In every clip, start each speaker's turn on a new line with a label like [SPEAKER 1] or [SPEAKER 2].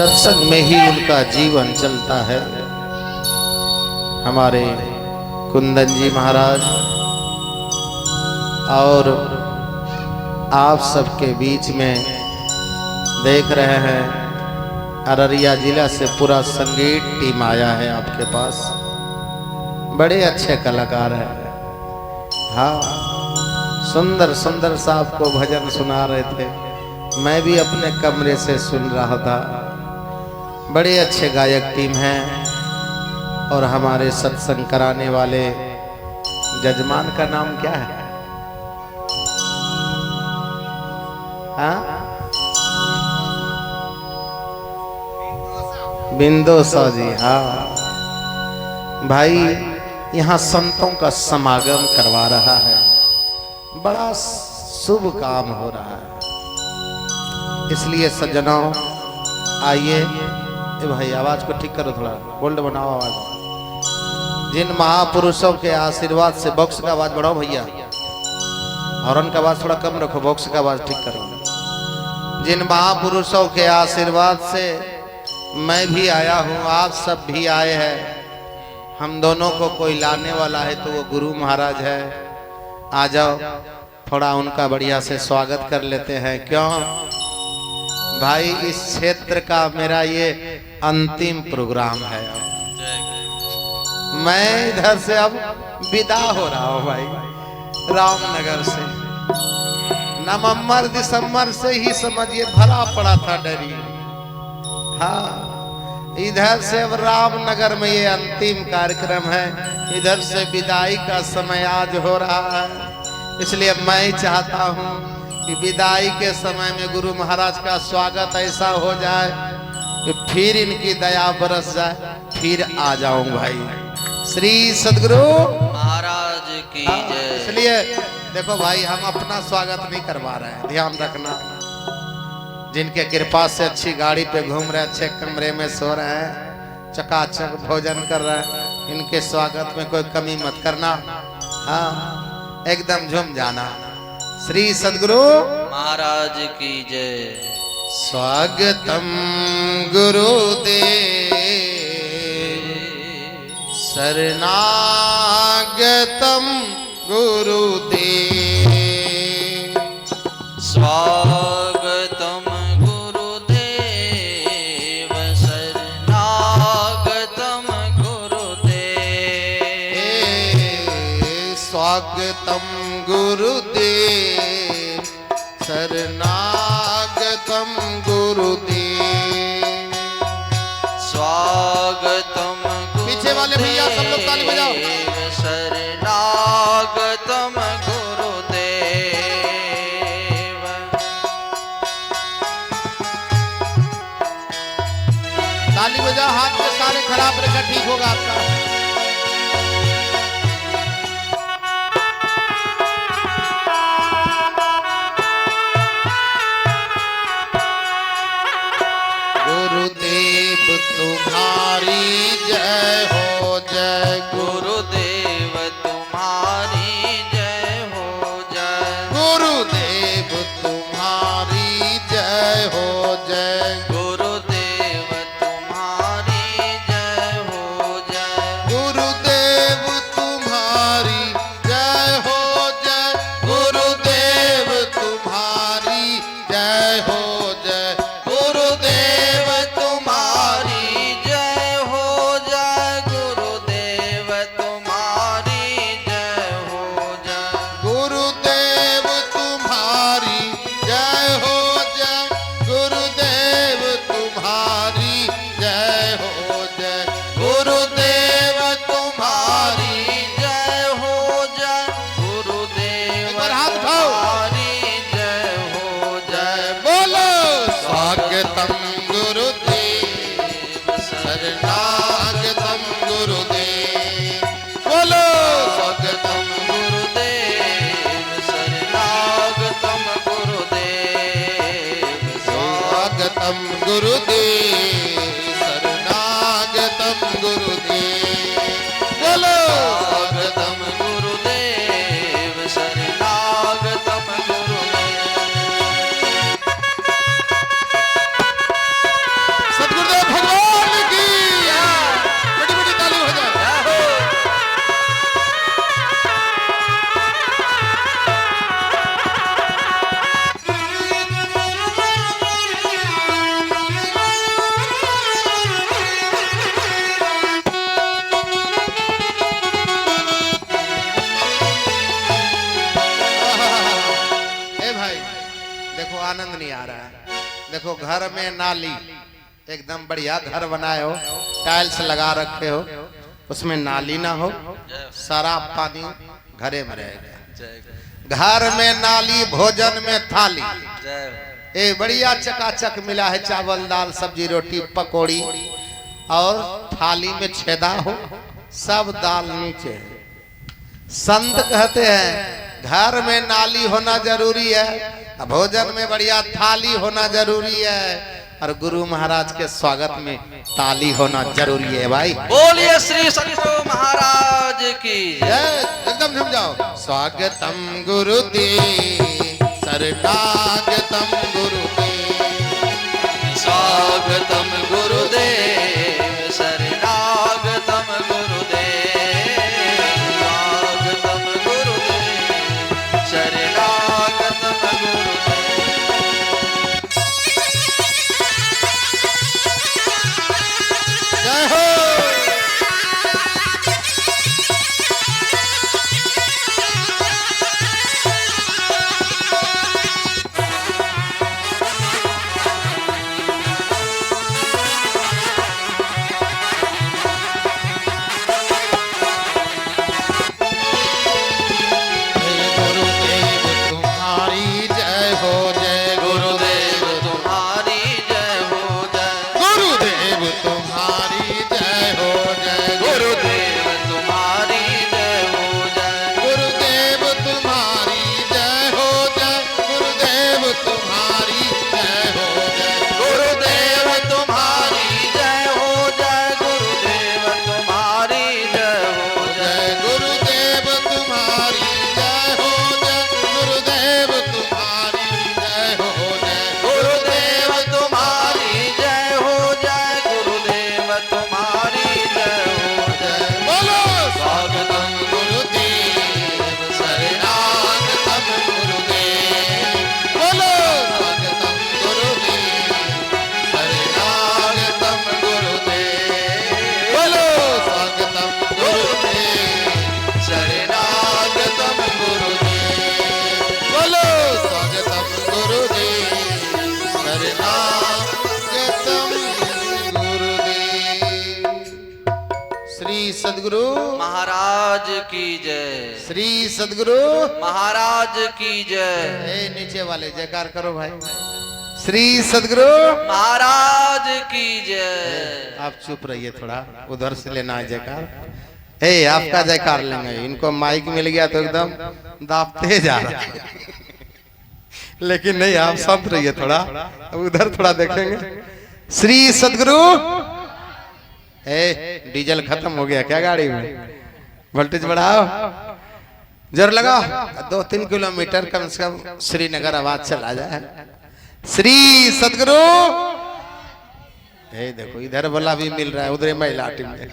[SPEAKER 1] सत्संग में ही उनका जीवन चलता है। हमारे कुंदन जी महाराज और आप सबके बीच में देख रहे हैं अररिया जिला से पूरा संगीत टीम आया है आपके पास। बड़े अच्छे कलाकार हैं। हाँ, सुंदर सुंदर सा आपको भजन सुना रहे थे, मैं भी अपने कमरे से सुन रहा था। बड़े अच्छे गायक टीम हैं और हमारे सत्संग कराने वाले जजमान का नाम क्या है? हाँ, बिंदो जी। हाँ भाई, यहाँ संतों का समागम करवा रहा है, बड़ा शुभ काम हो रहा है। इसलिए सज्जनों आइए। भाई आवाज को ठीक करो, थोड़ा बोल्ड बनाओ आवाज। जिन महापुरुषों के आशीर्वाद से, बॉक्स का आवाज बढ़ाओ भैया, हॉर्न का आवाज थोड़ा कम रखो, बॉक्स का आवाज ठीक करो। जिन महापुरुषों के आशीर्वाद से मैं भी आया हूँ, आप सब भी आए हैं। हम दोनों को कोई लाने वाला है तो वो गुरु महाराज है। आ जाओ, थोड़ा उनका बढ़िया से स्वागत कर लेते हैं। क्यों भाई, इस क्षेत्र का मेरा ये अंतिम प्रोग्राम है। मैं इधर से अब विदा हो रहा हूँ भाई, रामनगर से। नवंबर दिसंबर से ही समझिए भरा पड़ा था डरी। हाँ, इधर से अब रामनगर में ये अंतिम कार्यक्रम है। इधर से विदाई का समय आज हो रहा है। इसलिए मैं चाहता हूँ कि विदाई के समय में गुरु महाराज का स्वागत ऐसा हो जाए कि फिर इनकी दया बरस जाए, फिर आ जाऊं भाई। श्री सद्गुरु
[SPEAKER 2] महाराज की जय।
[SPEAKER 1] इसलिए देखो भाई, हम अपना स्वागत नहीं करवा रहे हैं, ध्यान रखना। जिनके कृपा से अच्छी गाड़ी पे घूम रहे, अच्छे कमरे में सो रहे हैं, चकाचक भोजन कर रहे हैं, इनके स्वागत में कोई कमी मत करना। हाँ, एकदम झूम जाना। श्री सद्गुरु
[SPEAKER 2] महाराज की जय।
[SPEAKER 1] स्वागतम गुरुदेव, शरणागतम गुरुदेव,
[SPEAKER 2] स्वागतम गुरुदेव, शरणागतम गुरुदेव,
[SPEAKER 1] स्वागतम गुरुदेव, शरणागतम गुरुदेव,
[SPEAKER 2] स्वागतम
[SPEAKER 1] पीछे वाले भैया सब लोग ताली बजाओ।
[SPEAKER 2] शरणागतम गुरुदेव,
[SPEAKER 1] ताली बजाओ, हाथ में सारे खराब रखा, ठीक होगा आपका। गुरुदेव तुम्हारी जय हो जय,
[SPEAKER 2] गुरुदेव तुम्हारी जय हो जय,
[SPEAKER 1] गुरुदेव तुम्हारी जय हो जय,
[SPEAKER 2] गुरुदेव तुम्हारी जय हो जय,
[SPEAKER 1] गुरुदेव तुम्हारी जय हो जय, गुरुदेव तुम्हारी जय हो जय,
[SPEAKER 2] गुरुदेव तुम्हारी जय हो जय, गुरुदेव तुम्हारी जय हो जय,
[SPEAKER 1] गुरुदेव तुम्हारी जय हो जय, गुरुदेव तुम्हारी जय हो जय,
[SPEAKER 2] गुरुदेव तुम्हारी जय हो जय, गुरुदेव
[SPEAKER 1] एक बार हाथ उठाओ।
[SPEAKER 2] तुम्हारी जय हो जय।
[SPEAKER 1] बोलो स्वागतम गुरुदेव, शरणागतम गुरुदेव, बोलो
[SPEAKER 2] स्वागतम गुरुदेव, शरणागतम गुरुदेव,
[SPEAKER 1] स्वागतम गुरुदेव, शरणागतम गुरुदेव, बोलो
[SPEAKER 2] स्वागतम गुरुदेव, शरणागतम गुरुदेव।
[SPEAKER 1] सद्गुरु घर में नाली, एकदम बढ़िया घर बनाए हो, टाइल्स लगा रखे हो, उसमें नाली ना हो, सारा पानी घरे में रहेगा। घर में नाली, भोजन में थाली, ए बढ़िया चकाचक मिला है, चावल दाल सब्जी रोटी पकौड़ी, और थाली में छेदा हो, सब दाल नीचे। संत कहते हैं घर में नाली होना जरूरी है, भोजन में बढ़िया थाली होना जरूरी है, और गुरु महाराज के स्वागत में ताली होना जरूरी है भाई।
[SPEAKER 2] बोलिए श्री सतगुरु महाराज की जय।
[SPEAKER 1] एकदम झुम जाओ। स्वागतम गुरुदेव शरणागतम गुरुदेव,
[SPEAKER 2] स्वागतम गुरुदेव शरणागतम गुरुदेव, स्वागतम गुरुदेव शरणागतम गुरुदेव।
[SPEAKER 1] जय हो। सदगुरु
[SPEAKER 2] महाराज की जय,
[SPEAKER 1] श्री सदगुरु
[SPEAKER 2] महाराज की जय।
[SPEAKER 1] नीचे वाले जयकार करो भाई। श्री सदगुरु
[SPEAKER 2] महाराज की जय।
[SPEAKER 1] आप चुप रहिए थोड़ा, उधर से लेना है जयकार। ए आपका जयकार लेंगे, इनको माइक मिल गया तो एकदम दापते जा रहा है। लेकिन नहीं, आप शांत रहिए थोड़ा, उधर थोड़ा देखेंगे। श्री सदगुरु। ए डीजल खत्म हो गया क्या गाड़ी में? वोल्टेज बढ़ाओ, जोर लगाओ, 2-3 किलोमीटर कम से कम श्रीनगर आवाज चला जाए। श्री सदगुरु। ए देखो इधर वाला भी मिल रहा है, उधर महिला टीम में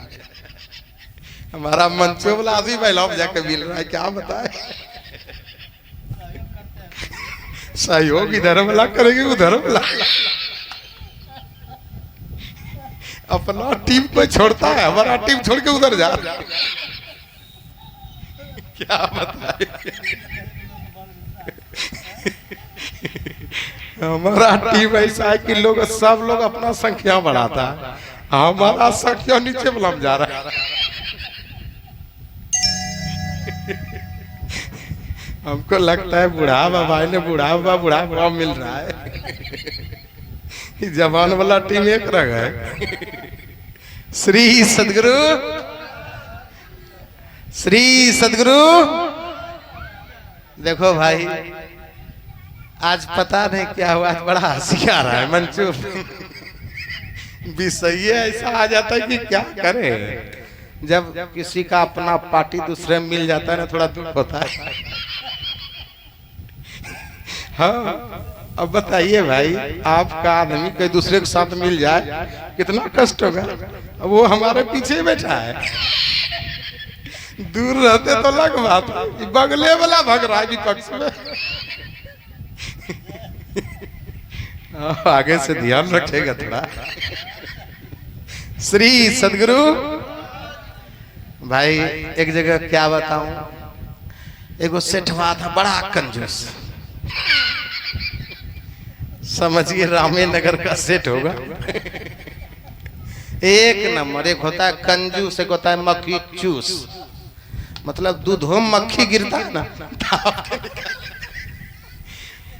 [SPEAKER 1] हमारा मंचो वाला आदमी महिलाओं में जाकर मिल रहा है, क्या बताए। सहयोग इधर वाला करेंगे, उधर वाला अपना टीम को छोड़ता है, हमारा टीम छोड़ के उधर जा रहा है। क्या बताए। हमारा टीम ऐसा है कि लोग सब लोग अपना संख्या बढ़ाता है, हमारा संख्या नीचे बलम जा रहा है। हमको लगता है बूढ़ा बाबा ने बुढ़ा मिल रहा है। जवान वाला टीम एक रंग है। श्री सदगुरु। श्री सदगुरु। देखो भाई आज पता नहीं क्या हुआ, आज बड़ा हंसी आ रहा है। मंचू विषय ऐसा आ जाता है कि क्या करे, जब किसी का अपना पार्टी दूसरे में मिल जाता है ना, थोड़ा दुख होता है। हाँ अब बताइए भाई, आपका आदमी कोई दूसरे के साथ मिल जाए कितना कष्ट होगा। वो हमारे पीछे बैठा है, दूर रहते तो अलग बात, बगले वाला भग रहा है विपक्ष में। आगे से ध्यान रखेगा थोड़ा। श्री सदगुरु। भाई एक जगह क्या बताऊं, एगो सेठवा था बड़ा कंजूस। समझिए रामेनगर का सेट होगा। एक नंबर। एक होता है कंजूस, एक होता है मक्खी चूस। मतलब दूधों मक्खी गिरता है ना,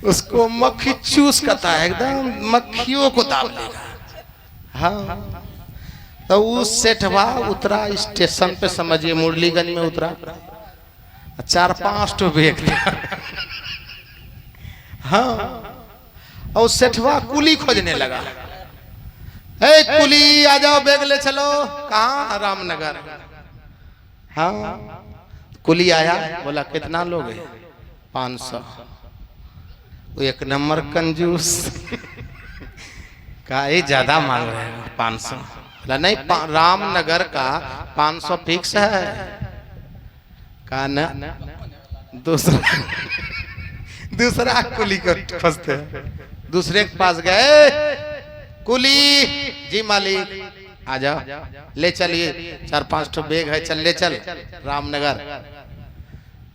[SPEAKER 1] उसको मक्खी चूस करता है, एकदम मक्खियों को दाब लेगा। हाँ, तो उस सेठवा उतरा स्टेशन पे, समझिए मुरलीगंज में उतरा, 4-5 तो बैग लिया। हाँ, और सेठवा कुली खोजने लगा। ए कुली आ जाओ, बैग ले चलो। कहाँ? रामनगर। हाँ, कुली आया, बोला कितना लोग है? 500। वो एक नंबर कंजूस, का ये ज्यादा मांग रहे हैं 500। बोला नहीं, रामनगर का 500 फिक्स है। का न दूसरा कुली को फंसते हैं। दूसरे के पास गए, कुली जी मालिक आ जाओ, ले चलिए, 4-5 तो बैग है, चल ले चल रामनगर।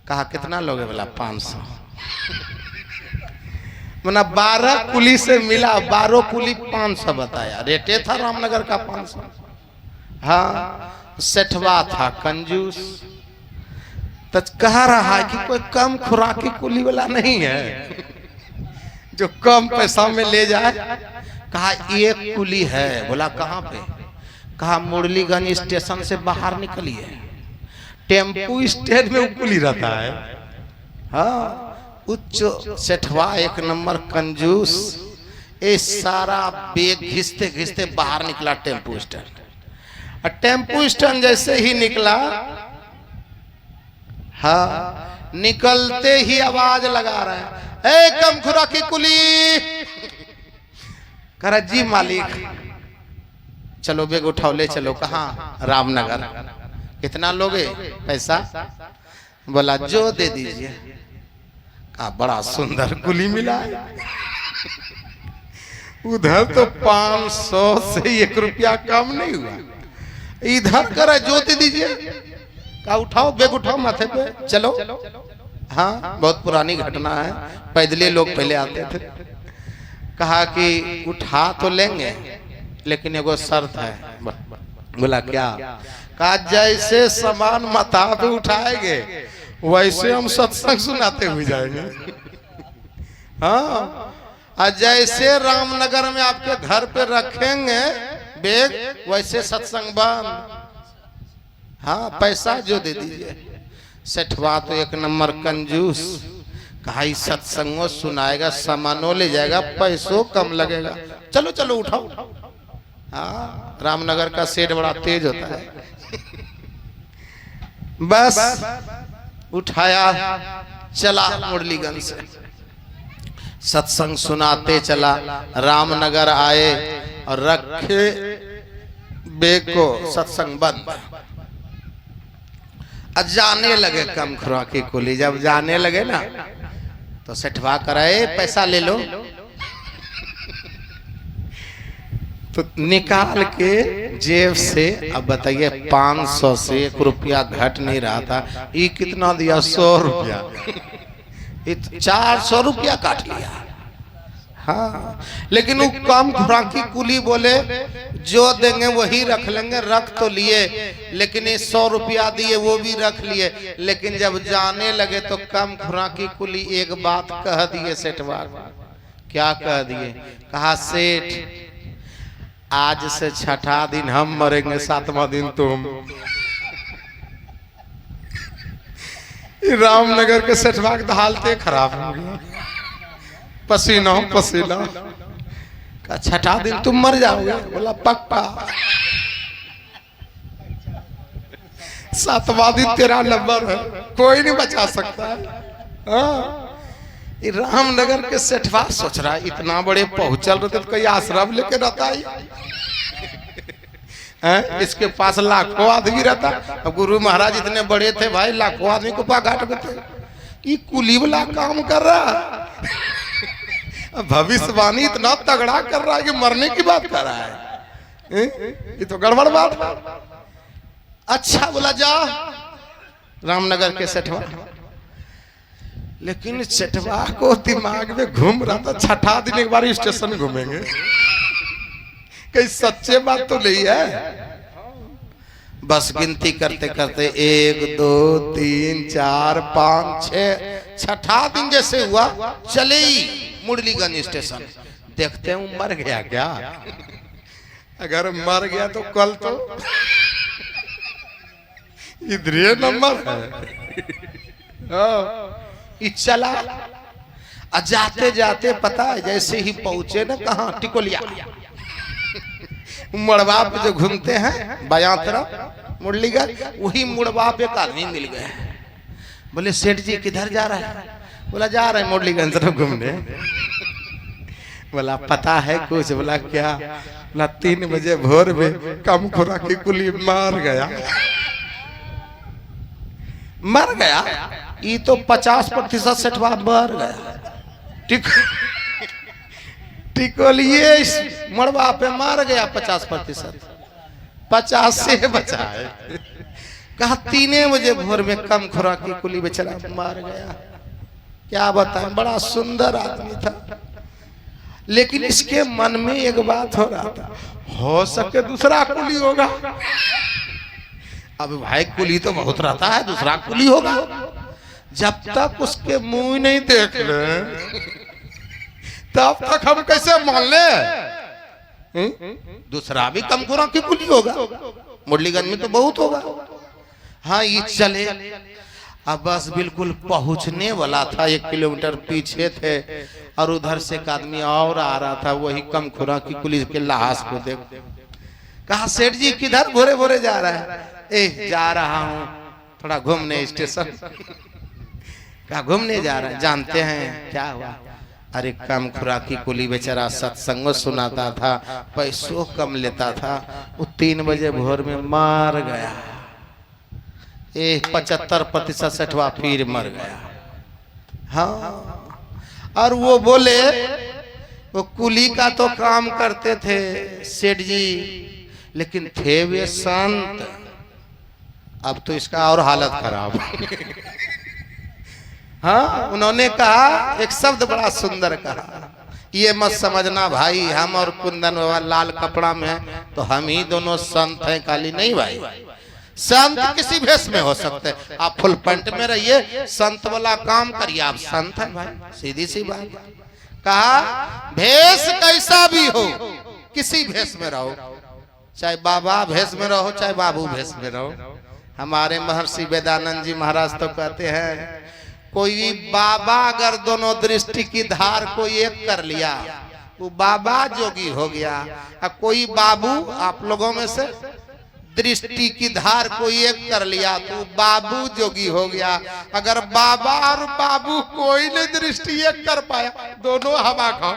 [SPEAKER 1] कहा कितना लोगे? बोला 500। मना 12 कुली से मिला, 12 कुली 500 बताया। रेटे था रामनगर का 500। हाँ, सेठवा था कंजूस, तो कह रहा है कि कोई कम खुराकी कुली वाला नहीं है जो कम पैसा में ले जाए। कहा एक कुली है। बोला कहाँ पे? कहा मुरलीगंज स्टेशन से बाहर निकलिए, टेम्पू स्टैंड में वो कुली रहता है। हाँ, उच्च सेठवा एक नंबर कंजूस, ये सारा बैग घिसते घिसते बाहर निकला टेम्पू स्टैंड। और टेम्पू स्टैंड जैसे ही निकला, हाँ, निकलते ही आवाज लगा रहा है, ए कम खुराकी कुली। कह जी मालिक, चलो बैग उठाओ, ले चलो। कहाँ? रामनगर। कितना लोगे पैसा? बोला जो दे दीजिए। कहा बड़ा सुंदर कुली मिला है। उधर तो 500 से 1 रुपया कम नहीं हुआ, इधर करा जो दे दीजिए। कहा उठाओ बैग, उठाओ माथे पे, चलो। हाँ, बहुत पुरानी घटना है, पैदले लोग पहले आते थे। कहा कि उठा तो लेंगे, लेकिन एगो शर्त है। बोला क्या? कहा जैसे सामान माथा पे उठाएंगे वैसे हम सत्संग सुनाते हुए जाएंगे। हाँ, और जैसे रामनगर में आपके घर पे रखेंगे बैग, वैसे सत्संग बंद। हाँ, पैसा जो दे दीजिए। सेठवा तो एक नंबर कंजूस, कहा सत्संगों सुनाएगा, सामानों ले जाएगा, पैसों कम लगेगा। चलो चलो उठाओ। हाँ, रामनगर का सेठ बड़ा तेज होता है। बस उठाया, चला मुरलीगंज से, सत्संग सुनाते चला। रामनगर आए और रखे बैग को, सत्संग बंद। अब जाने लगे कम खुराकी कुली। जब जाने लगे ना, तो सेठवा कराए पैसा ले लो। तो निकाल के जेब से, अब बताइए 500 से 1 रुपया घट नहीं रहा था। ये कितना दिया? 100 रुपया। 400 रुपया काट लिया। हाँ, लेकिन वो कम खुराकी कुली बोले जो देंगे वही रख लेंगे। रख तो लिए, लेकिन 100 रुपया दिए, वो भी रख लिए। लेकिन जब जाने लगे तो कम खुराकी कुली एक बात कह दिए सेठवा। क्या कह दिए? कहा सेठ, आज से 6ठा दिन हम मरेंगे, 7वां दिन तुम। रामनगर के सेठवा की हालत खराब हो गई, पसीना पसीना। का 6ठा दिन तुम मर जाओगे? बोला पक्का। 7वां दिन तेरा नंबर है, कोई नहीं बचा सकता है। हाँ, रामनगर के सेठवा सोच रहा है इतना बड़े पहुंचल रहते तो कोई आश्रम लेके रहता है। इसके पास लाखों आदमी रहता। अब गुरु महाराज इतने बड़े थे भाई, लाखों आदमी को पाघाट में थे। ये कुली वाला काम कर रहा, भविष्यवाणी इतना तगड़ा कर रहा है कि मरने की बात कर रहा है। ये तो गड़बड़ बात। अच्छा बोला जा। रामनगर के सेठवा लेकिन चटवा को दिमाग में घूम रहा था, छठा दिन एक बार स्टेशन घूमेंगे, कहीं सच्चे बात तो नहीं है। बस गिनती करते करते 1 2 3 4 5 6 छठा दिन जैसे हुआ चले ही मुरलीगंज स्टेशन। देखते हैं मर गया क्या? अगर मर गया तो कल तो इधर नंबर है। चला जाते जाते पता है जैसे ही पहुंचे ना कहाँ टिकोलिया मुड़वा पे जो घूमते हैं बायां तरफ मुरलीगंज, वही मुड़वा पे एक आदमी मिल गए। बोले सेठ जी किधर जा रहा है? बोला जा रहे हैं मुरलीगंज तरफ घूमने। बोला पता है कुछ? बोला क्या? बोला 3 बजे भोर में कम खुराकी कुली मार गया। मर गया? ये तो 50% सेठवा मर गया। टिकोलिए मड़वा पे मार गया 50%, 50 से बचा है। कहा 3 बजे भोर में कम खुराकी कुली बेचारा मार गया। क्या बताएं, बड़ा सुंदर आदमी था, लेकिन इसके मन में एक बात हो रहा था, हो सके दूसरा कुली होगा। अब भाई कुली तो बहुत रहता है, दूसरा कुली होगा। जब तक उसके मुंह नहीं देख ले तब तक हम कैसे मान ले दूसरा भी कम खुराकी कुली होगा। मुरलीगंज में तो बहुत होगा। हाँ ये चले। अब बस बिल्कुल पहुंचने वाला था, 1 किलोमीटर पीछे थे और उधर से एक आदमी और आ रहा था, वही कम खुराकी कुली के लाश को देख। कहा सेठ जी किधर भोरे भोरे जा रहा है? जा रहा हूँ थोड़ा घूमने स्टेशन। कहा घूमने जा रहा है? जानते हैं क्या हुआ? अरे कम खुराकी कुली बेचारा सत्संग सुनाता था, पैसों कम लेता था, वो 3 बजे भोर में मार गया। 75% सेठवा फिर मर गया। हाँ, और वो बोले वो कुली का तो काम करते थे सेठ जी, लेकिन थे वे संत। अब तो इसका और हालत खराब। हाँ, उन्होंने कहा एक शब्द बड़ा सुंदर कहा, ये मत समझना भाई हम और कुंदन बाबा लाल कपड़ा में हैं तो हम ही दोनों संत हैं, काली नहीं भाई। संत किसी भेष में हो सकते हैं, आप फुल पैंट में रहिए, संत वाला काम करिए, आप संत हैं भाई, सीधी सी बात। कहा भेष कैसा भी हो, किसी भेष में रहो, चाहे बाबा भेष में रहो चाहे बाबू भेष में रहो। हमारे महर्षि वेदानंद जी महाराज तो कहते हैं कोई बाबा अगर दोनों दृष्टि की धार को एक कर लिया वो बाबा जोगी हो गया, और कोई बाबू आप लोगों में से दृष्टि की धार को एक कर लिया तो बाबू जोगी हो गया। अगर बाबा और बाबू कोई नहीं दृष्टि एक कर पाया, दोनों हवा खाओ,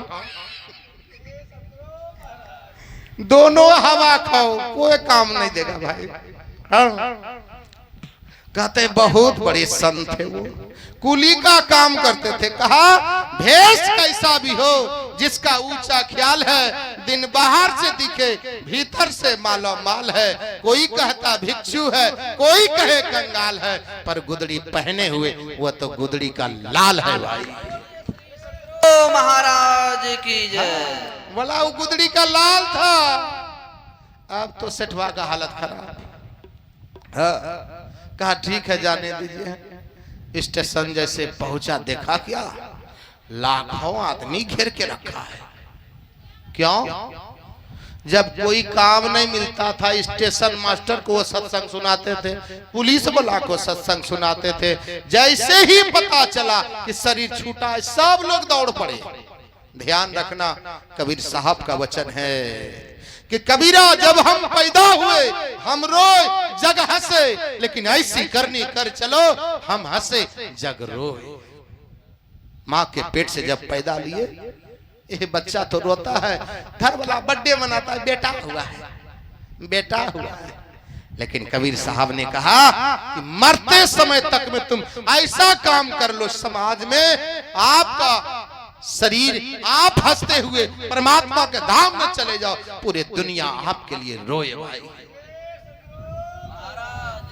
[SPEAKER 1] दोनों हवा खाओ, कोई काम नहीं देगा भाई। हाँ। कहते बहुत बड़े संत थे वो, कुली का काम करते थे। कहा भेष कैसा भी हो, जिसका ऊंचा ख्याल है, दिन बाहर से दिखे भीतर से मालो माल है। कोई कहता भिक्षु है, कोई कहे कंगाल है, पर गुदड़ी पहने हुए वो तो गुदड़ी का लाल है भाई।
[SPEAKER 2] ओ महाराज की जय।
[SPEAKER 1] बोला वो गुदड़ी का लाल था। अब तो सेठवा का हालत खराब। कहा ठीक है जाने दीजिए। स्टेशन जैसे पहुंचा देखा क्या लाखों आदमी घेर के रखा है। क्यों? जब कोई काम नहीं मिलता था स्टेशन मास्टर को वो सत्संग सुनाते थे, पुलिस वाला को सत्संग सुनाते थे। जैसे ही पता चला कि शरीर छूटा है सब लोग दौड़ पड़े। ध्यान रखना कबीर साहब का वचन है कि कबीरा जब हम पैदा हुए हम रोए जग हंसे, लेकिन ऐसी करनी कर चलो हम हंसे जग रोए। माँ के पेट से जब पैदा लिए ये बच्चा तो रोता है, घर वाला बर्थडे मनाता है, बेटा हुआ है, बेटा हुआ है। लेकिन कबीर साहब ने कहा कि मरते समय तक में तुम ऐसा काम कर लो समाज में आपका शरीर आप हंसते हुए परमात्मा के धाम में चले जाओ, पूरे दुनिया आपके लिए रोए भाई,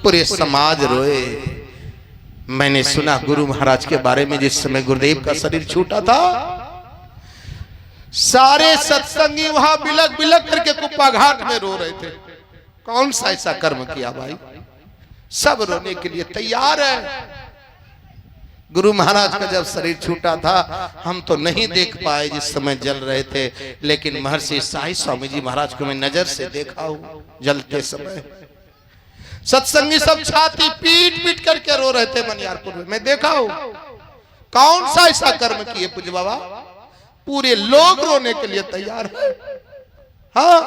[SPEAKER 1] पूरे समाज रोए। मैंने सुना गुरु महाराज के बारे में, जिस समय गुरुदेव का शरीर छूटा था सारे सत्संगी वहां बिलक बिलक करके कुप्पा घाट में रो रहे थे। कौन सा ऐसा कर्म किया भाई? सब रोने के लिए तैयार है। गुरु महाराज का जब शरीर छूटा था हम तो नहीं देख पाए जिस समय जल रहे थे, लेकिन महर्षि साई स्वामी जी महाराज को मैं नजर से देखा हूं जलते समय। सत्संगी सब छाती पीट पीट करके रो रहे थे मनियारपुर में, मैं देखा हूं। कौन सा ऐसा कर्म किए पूज्य बाबा? पूरे लोग रोने के लिए तैयार है। हाँ,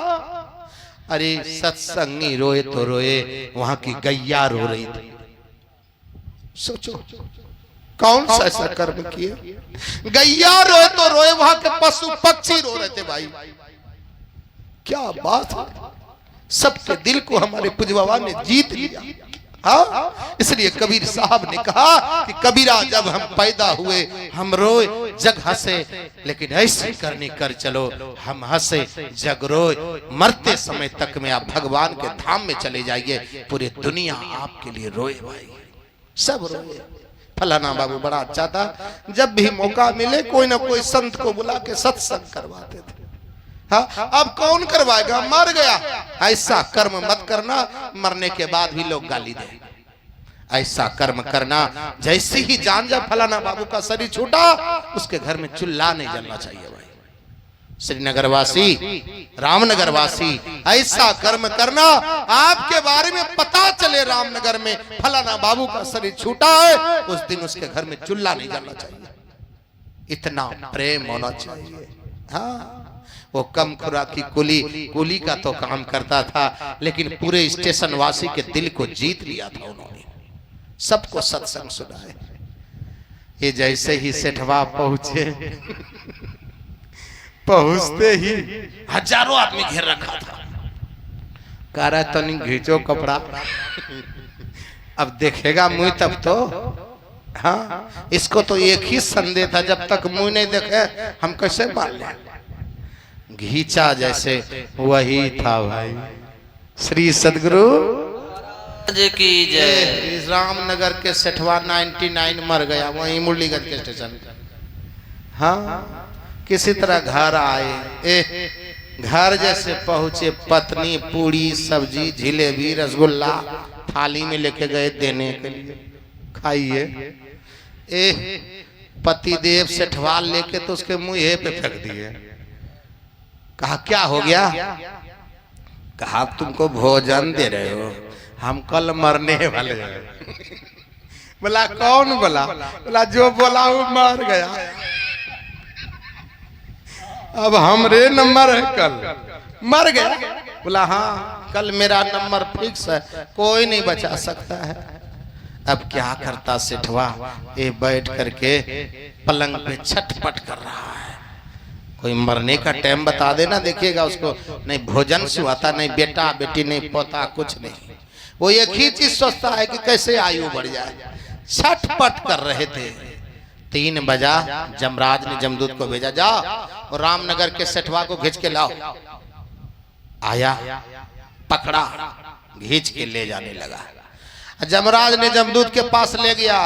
[SPEAKER 1] अरे सत्संगी रोए तो रोए, वहां की गैया रो रही थी। सोचो कौन सा ऐसा कर्म किए? गैया रोए तो रोए, वहां के पशु पक्षी रो रहे थे भाई। क्या बात है, सबके दिल को हमारे पूज्य बाबा ने जीत लिया। हाँ, इसलिए कबीर साहब ने कहा कि कबीरा जब हम पैदा हुए हम रोए जग हंसे, लेकिन ऐसे करनी कर चलो हम हंसे जग रोए। मरते समय तक में आप भगवान के धाम में चले जाइए, पूरी दुनिया आपके लिए रोए भाई, सब रोए। फलाना बाबू बड़ा अच्छा था, जब भी मौका मिले कोई ना कोई संत को बुला के सत्संग करवाते थे। हाँ, अब कौन करवाएगा? मर गया। ऐसा कर्म मत करना, मरने के बाद भी लोग गाली दे। ऐसा कर्म करना, जैसे ही जान जा फलाना बाबू का शरीर छूटा उसके घर में चूल्हा नहीं जलना चाहिए भाई। श्रीनगर वासी, रामनगर वासी, ऐसा कर्म करना, आपके बारे में पता चले रामनगर में फलाना बाबू का शरीर छूटा है, उस दिन उसके घर में चूल्हा नहीं जलना चाहिए। इतना प्रेम होना चाहिए। हाँ, वो कम खुराकी कुली का तो काम करता था, लेकिन पूरे स्टेशन वासी के दिल को जीत लिया था उन्होंने। सबको सत्संग सुनाए। ये जैसे ही सेठवा पहुंचे, पहुंचते ही हजारों आदमी घेर रखा था। कह रहा तो नहीं घींचो कपड़ा, अब देखेगा मुंह तब तो। हाँ, इसको तो एक ही संदेह था, जब तक मुंह नहीं देखे हम कैसे मान लें। घींचा जैसे वही था भाई। श्री सदगुरु
[SPEAKER 2] की जय।
[SPEAKER 1] रामनगर के सेठवा 99 मर गया वहीं मुरलीगंज के स्टेशन। हाँ, किसी तरह घर आए। घर जैसे पहुंचे, पत्नी पूड़ी सब्जी जिलेबी रसगुल्ला थाली में लेके गए देने के लिए, खाइए। पतिदेव सेठवा लेके तो उसके मुंह पे फेंक दिए। कहा क्या हो गया? कहा तुमको भोजन दे रहे हो, हम कल मरने वाले हैं। बोला कौन बोला? बोला जो बोला वो मर गया, अब हमरे नंबर है, कल मर गया। बोला हाँ कल मेरा नंबर फिक्स है, कोई नहीं बचा सकता है। अब क्या करता सेठवा? ये बैठ करके पलंग पे छटपट कर रहा है। कोई मरने का टाइम बता देना, देखिएगा उसको नहीं भोजन सुहाता, नहीं बेटा बेटी, नहीं पोता, कुछ नहीं। वो एक ही चीज सोचता है कि कैसे आयु बढ़ जाए। छटपट कर रहे थे। 3 बजा, जमराज ने जमदूत को भेजा, जाओ और रामनगर के सेठवा को खींच के लाओ। आया, पकड़ा, खींच के ले जाने लगा। जमराज ने जमदूत के पास ले गया।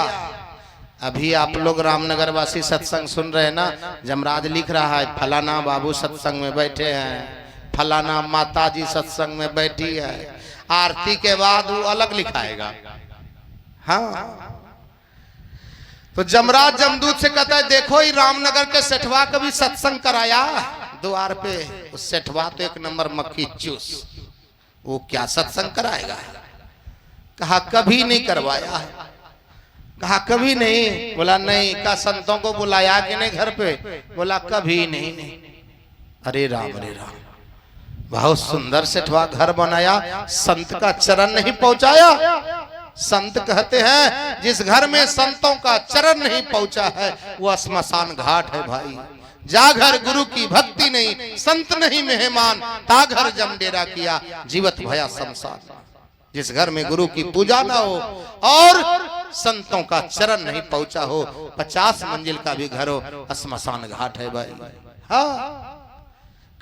[SPEAKER 1] अभी आप लोग रामनगर वासी सत्संग सुन रहे हैं ना, जमराज लिख रहा है फलाना बाबू सत्संग में बैठे हैं, फलाना माता जी सत्संग में बैठी है। आरती के बाद वो अलग लिखाएगा। हाँ, तो जमराज जमदूत से कहता है देखो ही रामनगर के सेठवा का भी सत्संग कराया द्वार पे। उस सेठवा तो एक नंबर मक्खी चूस, वो क्या सत्संग कराएगा? कहा कभी नहीं करवाया। कहा कभी नहीं? बोला नहीं। का संतों को बुलाया कि नहीं घर पे? बोला कभी नहीं। अरे राम अरे राम, बहुत सुंदर सेठवा घर बनाया, संत का चरण नहीं पहुंचाया। संत कहते हैं जिस घर में संतों का चरण नहीं पहुंचा है वो श्मशान घाट है भाई। जा घर गुरु की भक्ति नहीं, संत नहीं मेहमान, ता घर जम डेरा किया, जीवत भया शमशान। जिस घर में गुरु की पूजा ना हो और संतों का चरण नहीं पहुंचा हो, 50 मंजिल का भी घर हो, श्मशान घाट है भाई। हाँ,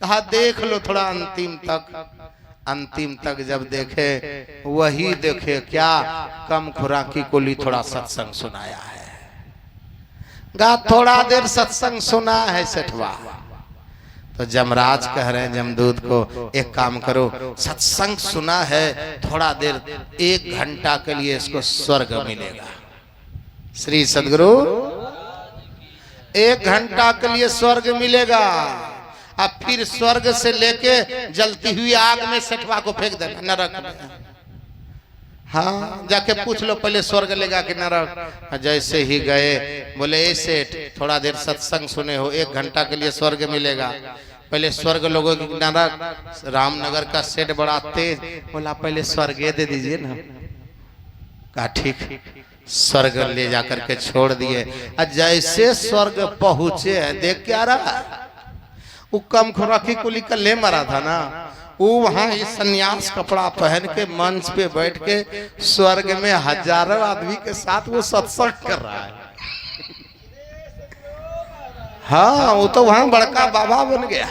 [SPEAKER 1] कहा देख लो थोड़ा अंतिम तक। अंतिम तक जब देखे वही देखे क्या, कम खुराकी कुली थोड़ा सत्संग सुनाया है। गा थोड़ा देर सत्संग सुना है सेठवा। तो जमराज कह रहे हैं जमदूत को, एक काम करो, सत्संग सुना है थोड़ा देर, 1 घंटा के लिए इसको स्वर्ग मिलेगा। श्री सदगुरु 1 घंटा के लिए स्वर्ग मिलेगा। अब फिर स्वर्ग से लेके जलती हुई आग में सेठवा को फेंक देना, नरक में। हाँ, जाके पूछ लो पहले स्वर्ग लेगा कि नरक। जैसे ही गए बोले, ए सेठ थोड़ा देर सत्संग सुने हो, 1 घंटा के लिए स्वर्ग मिलेगा। पहले स्वर्ग लोगों की नरक। रामनगर का सेठ बड़ा तेज, बोला पहले स्वर्ग दे दीजिए ना। कहा ठीक, स्वर्ग ले जाकर के छोड़ दिए। जैसे स्वर्ग पहुंचे हैं, देख क्या रहा, वो कम खुराकी कुली का ले मरा था ना, वो वहां सन्यास कपड़ा पहन के मंच पे बैठ के स्वर्ग में हजारों आदमी के साथ वो सत्संग कर रहा है। हाँ, वो तो वहां बड़का बाबा बन गया।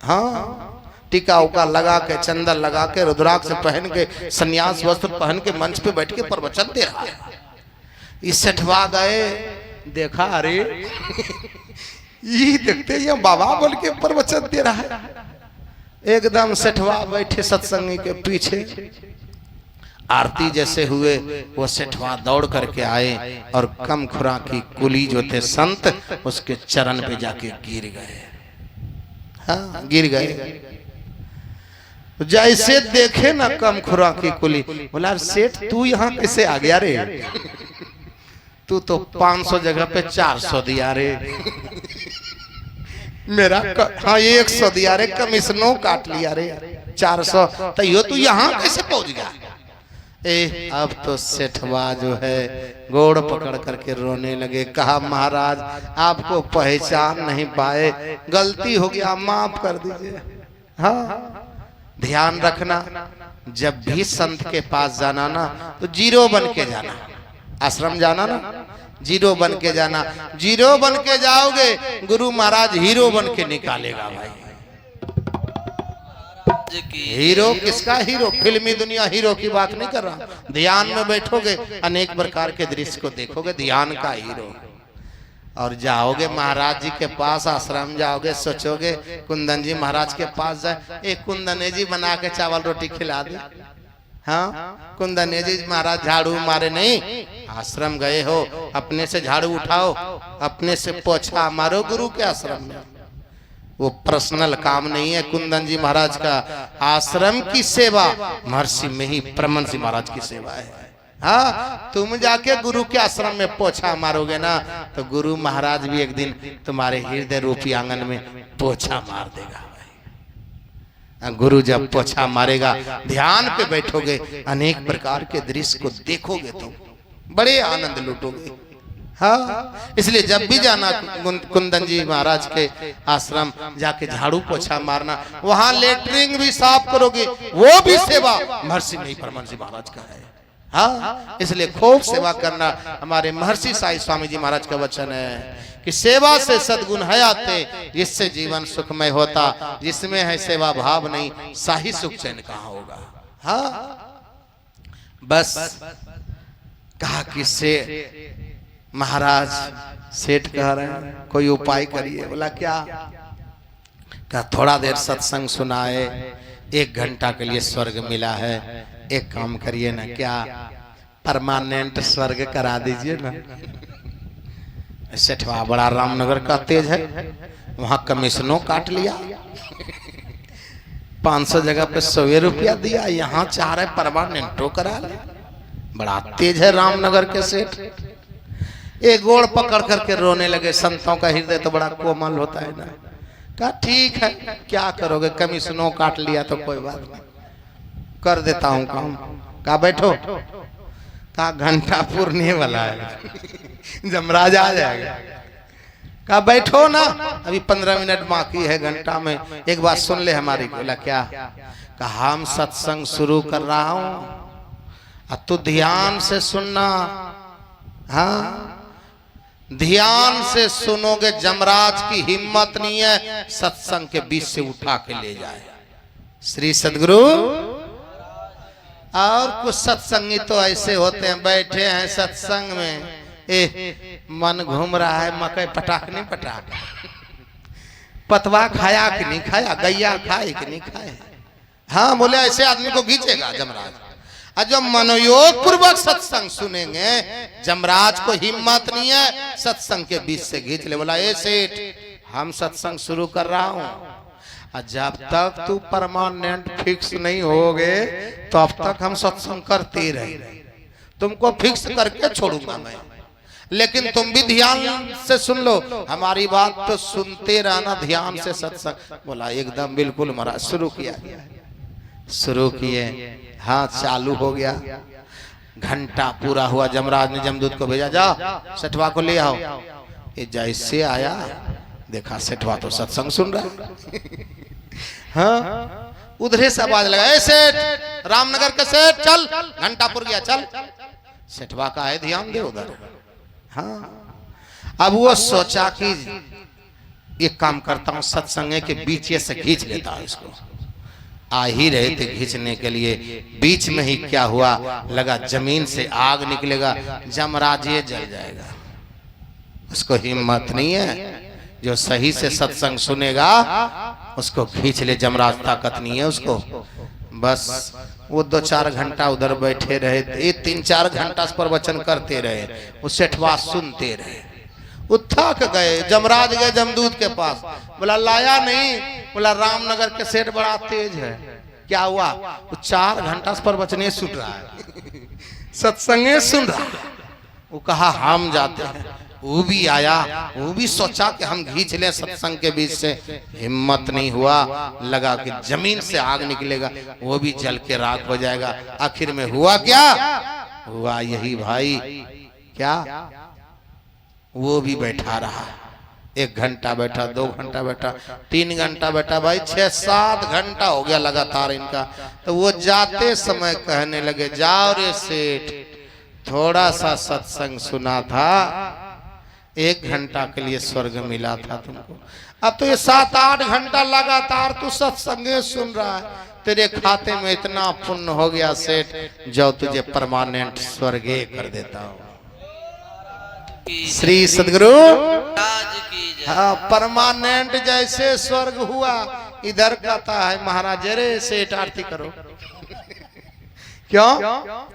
[SPEAKER 1] हाँ, टीका उका लगा के, चंदन लगा के, रुद्राक्ष पहन के, सन्यास वस्त्र पहन के मंच पे बैठ के प्रवचन दे रहा है। इस सेठवा गए, देखा अरे ये देखते ये बाबा बोल के प्रवचन दे रहा है। एकदम सेठवा बैठे सत्संगी के पीछे। आरती जैसे हुए वो सेठवा दौड़ करके आए और कम खुराकी कुली जो थे संत, उसके चरण पे जाके गिर गए। हाँ, गिर गए। जैसे देखे ना कम खुराकी कुली, बोला सेठ तू यहाँ कैसे आ गया रे? तू तो 500 जगह पे 400 दिया रे। मेरा हाँ 100 दिया रे, कमीशनों काट लिया रे 400, तो यो तू यहाँ कैसे पहुंच गया? अब तो सेठवा जो है गोड़ पकड़ करके रोने लगे। कहा महाराज आपको पहचान नहीं पाए, गलती हो गया, माफ कर दीजिए। हाँ, ध्यान रखना, जब भी संत के पास जाना ना तो जीरो बन के जाना। आश्रम जाना ना, जीरो बन के जाना। जीरो बन के जाओगे, गुरु महाराज हीरो बन के निकालेगा भाई। हीरो किसका हीरो? फिल्मी दुनिया हीरो की बात नहीं कर रहा। ध्यान में बैठोगे, अनेक प्रकार के दृश्य को देखोगे, ध्यान का हीरो। और जाओगे महाराज जी के पास, आश्रम जाओगे, सोचोगे कुंदन जी महाराज के पास जाए, एक कुंदने जी बना के चावल रोटी खिला दे। हाँ, कुंदने जी महाराज झाड़ू मारे नहीं, आश्रम गए हो, अपने से झाड़ू उठाओ, अपने से पोछा मारो गुरु के आश्रम में। वो पर्सनल काम नहीं है कुंदन जी महाराज का। आश्रम की सेवा महर्षि में ही परमहंस जी महाराज की सेवा है। हाँ, तुम जाके गुरु के आश्रम में पोछा मारोगे ना, तो गुरु महाराज भी एक दिन तुम्हारे हृदय रूपी आंगन में पोछा मार देगा। गुरु जब पोछा मारेगा, ध्यान पे बैठोगे, अनेक प्रकार के दृश्य को देखोगे, तो बड़े आनंद लूटोगे। हाँ, इसलिए जब भी जाना कुंदन जी महाराज के आश्रम, जाके झाड़ू पोछा मारना, वहां लेटरिंग भी साफ करोगे, वो भी सेवा महर्षि में ही परमहंस जी महाराज का है। हाँ, इसलिए खूब सेवा करना। हमारे महर्षि साईं स्वामी जी महाराज का वचन है कि सेवा से सद्गुण है आते, जिससे जीवन सुखमय होता, जिसमें है सेवा भाव नहीं, साही सुख चैन कहाँ होगा। हाँ, बस कहा कि से महाराज सेठ कह रहे हैं कोई उपाय करिए। बोला क्या? कहा थोड़ा देर सत्संग सुनाए, 1 घंटा के लिए स्वर्ग मिला है, एक काम करिए ना, क्या परमानेंट स्वर्ग करा दीजिए ना। सेठवा बड़ा रामनगर का तेज है, वहां कमीशनों काट लिया, 500 जगह पे 100 रुपया दिया, यहाँ चाह रहे परमानेंटो करा ले। बड़ा तेज है रामनगर के सेठ। एक गोड़ पकड़ करके रोने लगे। संतों का हृदय तो बड़ा कोमल होता है ना। कहा ठीक है, क्या करोगे, कमीशनों काट लिया तो कोई बात नहीं, कर देता हूँ काम। कहा बैठो। कहा घंटा पूरने वाला है, जमराज आ जाएगा। कहा बैठो ना, अभी 15 मिनट बाकी है घंटा में, एक बात सुन ले हमारी। बोला क्या? कहा हम सत्संग शुरू कर रहा हूं, तू ध्यान से सुनना। हाँ, ध्यान से सुनोगे, जमराज की हिम्मत नहीं है सत्संग के बीच से उठा के ले जाए। श्री सदगुरु। और कुछ सत्संगी तो ऐसे होते हैं, बैठे हैं सत्संग में, मन घूम रहा है, मकई पटाख नहीं पटाख, पतवा खाया कि नहीं खाया, गैया खाए कि नहीं खाए। हाँ बोले ऐसे आदमी को खींचेगा जमराज। और जो मनोयोग पूर्वक सत्संग सुनेंगे, जमराज को हिम्मत नहीं है सत्संग के बीच से खींच ले। बोला ए सेठ, हम सत्संग शुरू कर रहा हूं, जब तक तू परमानेंट फिक्स नहीं होगे तब तक हम सत्संग करते रहे, तुमको फिक्स करके छोड़ूंगा मैं, लेकिन तुम भी ध्यान से सुन लो, हमारी बात तो सुनते रहना ध्यान से सत्संग। बोला एकदम बिल्कुल महाराज। शुरू किया, शुरू किए, हाँ चालू हो गया। घंटा पूरा हुआ, जमराज ने जमदूत को भेजा, जा सेठवा को ले आओ। ये जैसे आया देखा सेठवा तो सत्संग सुन रहा। हाँ उधरे से आवाज लगा, ए सेठ, रामनगर के सेठ चल, घंटापुर गया चल। सेठवा का है ध्यान दे उधर। हाँ अब वो सोचा कि एक काम करता हूं, सत्संग के बीच से खींच लेता हूं इसको। आ ही रहे थे खींचने के लिए, बीच में ही क्या हुआ, लगा जमीन से आग निकलेगा, जमराज ये जल जाएगा। उसको हिम्मत नहीं है, जो सही से सत्संग सुनेगा उसको खींच ले, जमराज ताकत नहीं है उसको। बस वो 2-4 घंटा उधर बैठे रहे, 3-4 घंटा प्रवचन करते रहे, वो सेठवा सुनते रहे। वो थक गए, जमराज गए जमदूत के पास, बोला लाया नहीं। बोला रामनगर के सेठ बड़ा तेज है। क्या हुआ? वो 4 घंटा प्रवचन सुन रहा है, सत्संगे सुन रहा है। वो कहा हम जाते हैं। वो भी आया, वो भी सोचा कि हम खींच लें सत्संग के बीच से, हिम्मत नहीं हुआ, लगा कि जमीन से आग निकलेगा, वो भी जल के राख हो जाएगा। आखिर में हुआ क्या? हुआ यही भाई, क्या वो भी बैठा रहा, 1 घंटा बैठा, 2 घंटा बैठा, 3 घंटा बैठा, भाई 6-7 घंटा हो गया लगातार इनका। तो वो जाते समय कहने लगे, जाओ रे सेठ, थोड़ा सा सत्संग सुना था, 1 घंटा के लिए स्वर्ग मिला था तुमको, अब तो ये 7-8 घंटा लगातार तू सत्संग सुन रहा है, तेरे खाते में इतना पुण्य हो गया सेठ, जो तुझे परमानेंट स्वर्गे कर देता हूँ। श्री सदगुरु। हाँ परमानेंट जैसे स्वर्ग हुआ, इधर कहता है महाराज रे सेठ आरती करो। क्यों?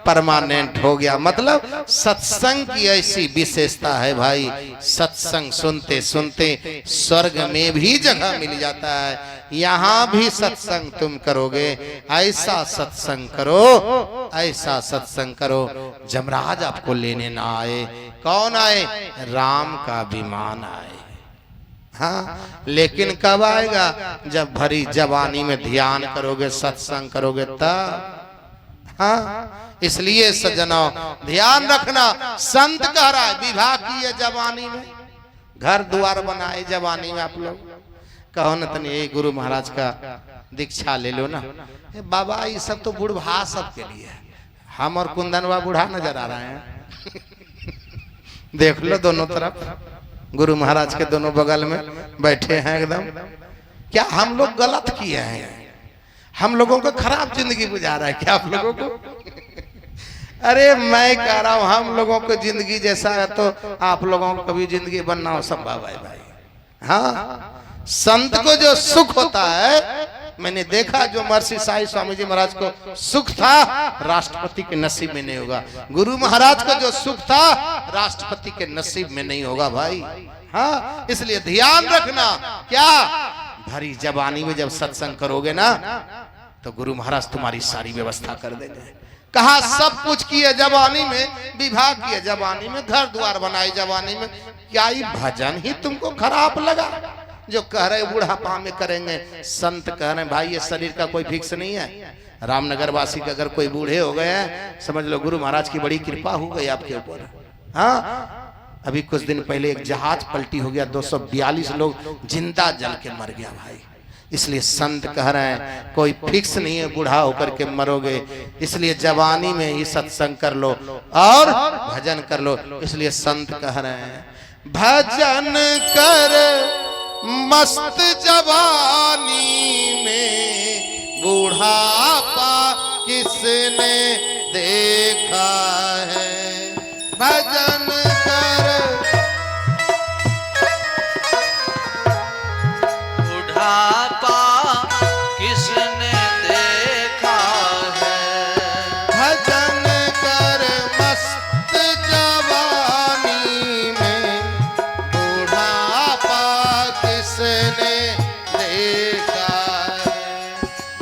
[SPEAKER 1] परमानेंट हो गया। मतलब सत्संग की ऐसी विशेषता है भाई, सत्संग सुनते सुनते स्वर्ग में भी जगह मिल जाता है। यहाँ भी सत्संग तुम करोगे, ऐसा सत्संग करो, ऐसा सत्संग करो, जमराज आपको लेने ना आए। कौन आए? राम का विमान आए। हाँ लेकिन कब आएगा? जब भरी जवानी में ध्यान करोगे, सत्संग करोगे तब। हाँ इसलिए सज्जनों ध्यान रखना, संत कह रहा है विवाह किए जवानी में, घर द्वार बनाए जवानी में। आप लोग कहो न तनी ये गुरु महाराज का दीक्षा ले लो ना। बाबा ये सब तो बुढ़ा सबके लिए है, हम और कुंदनवा बूढ़ा नजर आ रहे हैं। देख लो दोनों तरफ, गुरु महाराज के दोनों बगल में बैठे हैं एकदम। क्या हम लोग गलत किए हैं? हम लोगों को खराब जिंदगी गुजारा है क्या आप लोगों को? अरे मैं कह रहा हूं हम लोगों को जिंदगी जैसा है तो आप लोगों को कभी जिंदगी बनना असंभव है भाई। हाँ संत को जो सुख होता है, मैंने देखा जो महर्षि साईं स्वामी जी महाराज को सुख था, राष्ट्रपति के नसीब में नहीं होगा। गुरु महाराज को जो सुख था, राष्ट्रपति के नसीब में नहीं होगा भाई। हाँ इसलिए ध्यान रखना, क्या भरी जवानी में जब सत्संग करोगे ना, तो गुरु महाराज तुम्हारी सारी व्यवस्था कर देंगे। कहा सब कुछ किए जवानी में, विवाह किए जवानी में, घर द्वार बनाए जवानी में, क्या ये भजन ही तुमको खराब लगा? जो कह रहे बुढ़ापा में करेंगे, संत कह रहे भाई ये शरीर का कोई फिक्स नहीं है। रामनगर वासी के अगर कोई बूढ़े हो गए हैं, समझ लो गुरु महाराज की बड़ी कृपा हो गई आपके ऊपर। हाँ अभी कुछ दिन पहले एक जहाज पलटी हो गया, 242 लोग जिंदा जल के मर गया भाई। इसलिए संत कह रहे हैं कोई फिक्स नहीं है बूढ़ा होकर के मरोगे, इसलिए जवानी में ही सत्संग कर लो और भजन कर लो। इसलिए संत कह रहे हैं भजन कर मस्त जवानी में, बूढ़ापा किसने देखा है। भजन कर
[SPEAKER 2] बुढ़ापा किसने देखा है।
[SPEAKER 1] भजन कर मस्त जवानी में बूढ़ापा किसने देखा है।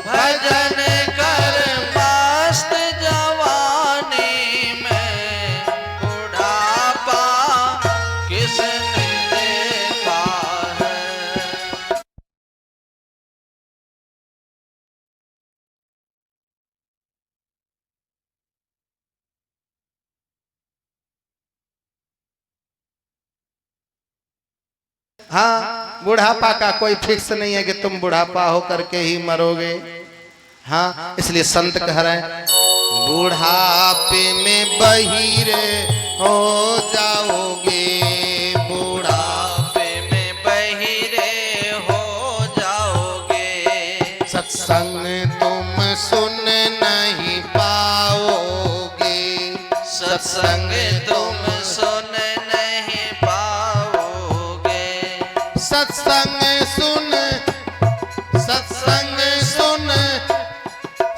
[SPEAKER 2] भजन कर मस्त जवानी में बुढ़ापा किसने देखा है।
[SPEAKER 1] हाँ, बुढ़ापा का कोई फिक्स नहीं है कि तुम बुढ़ापा हो करके ही मरोगे। हाँ, इसलिए संत कह रहे हैं बुढ़ापे में बहिरे हो जाओगे।
[SPEAKER 2] बुढ़ापे में बहिरे हो जाओगे।
[SPEAKER 1] सत्संग तुम सुन नहीं पाओगे।
[SPEAKER 2] सत्संग तुम सुन नहीं पाओगे।
[SPEAKER 1] सत्संग सुन सत्संग सुन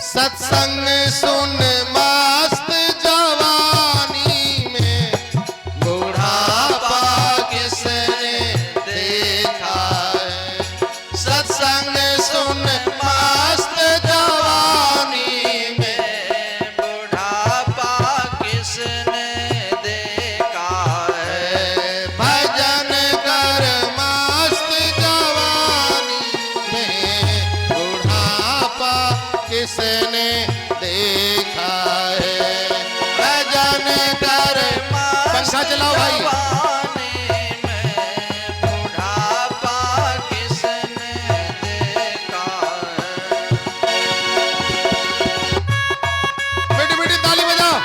[SPEAKER 1] सत्संग सुन मस्त जवानी में बुढ़ापा किसने देखा है। सत्संग सुन मस्त जवानी में
[SPEAKER 2] बुढ़ापा किसने देखा है।
[SPEAKER 1] भजन कर मस्त जवानी में बुढ़ापा किसने देखा है। भजन कर पंखा चलाओ भाई।
[SPEAKER 2] जवानी में बुढ़ापा किसने देखा है।
[SPEAKER 1] बेटी बेटी ताली बजाओ।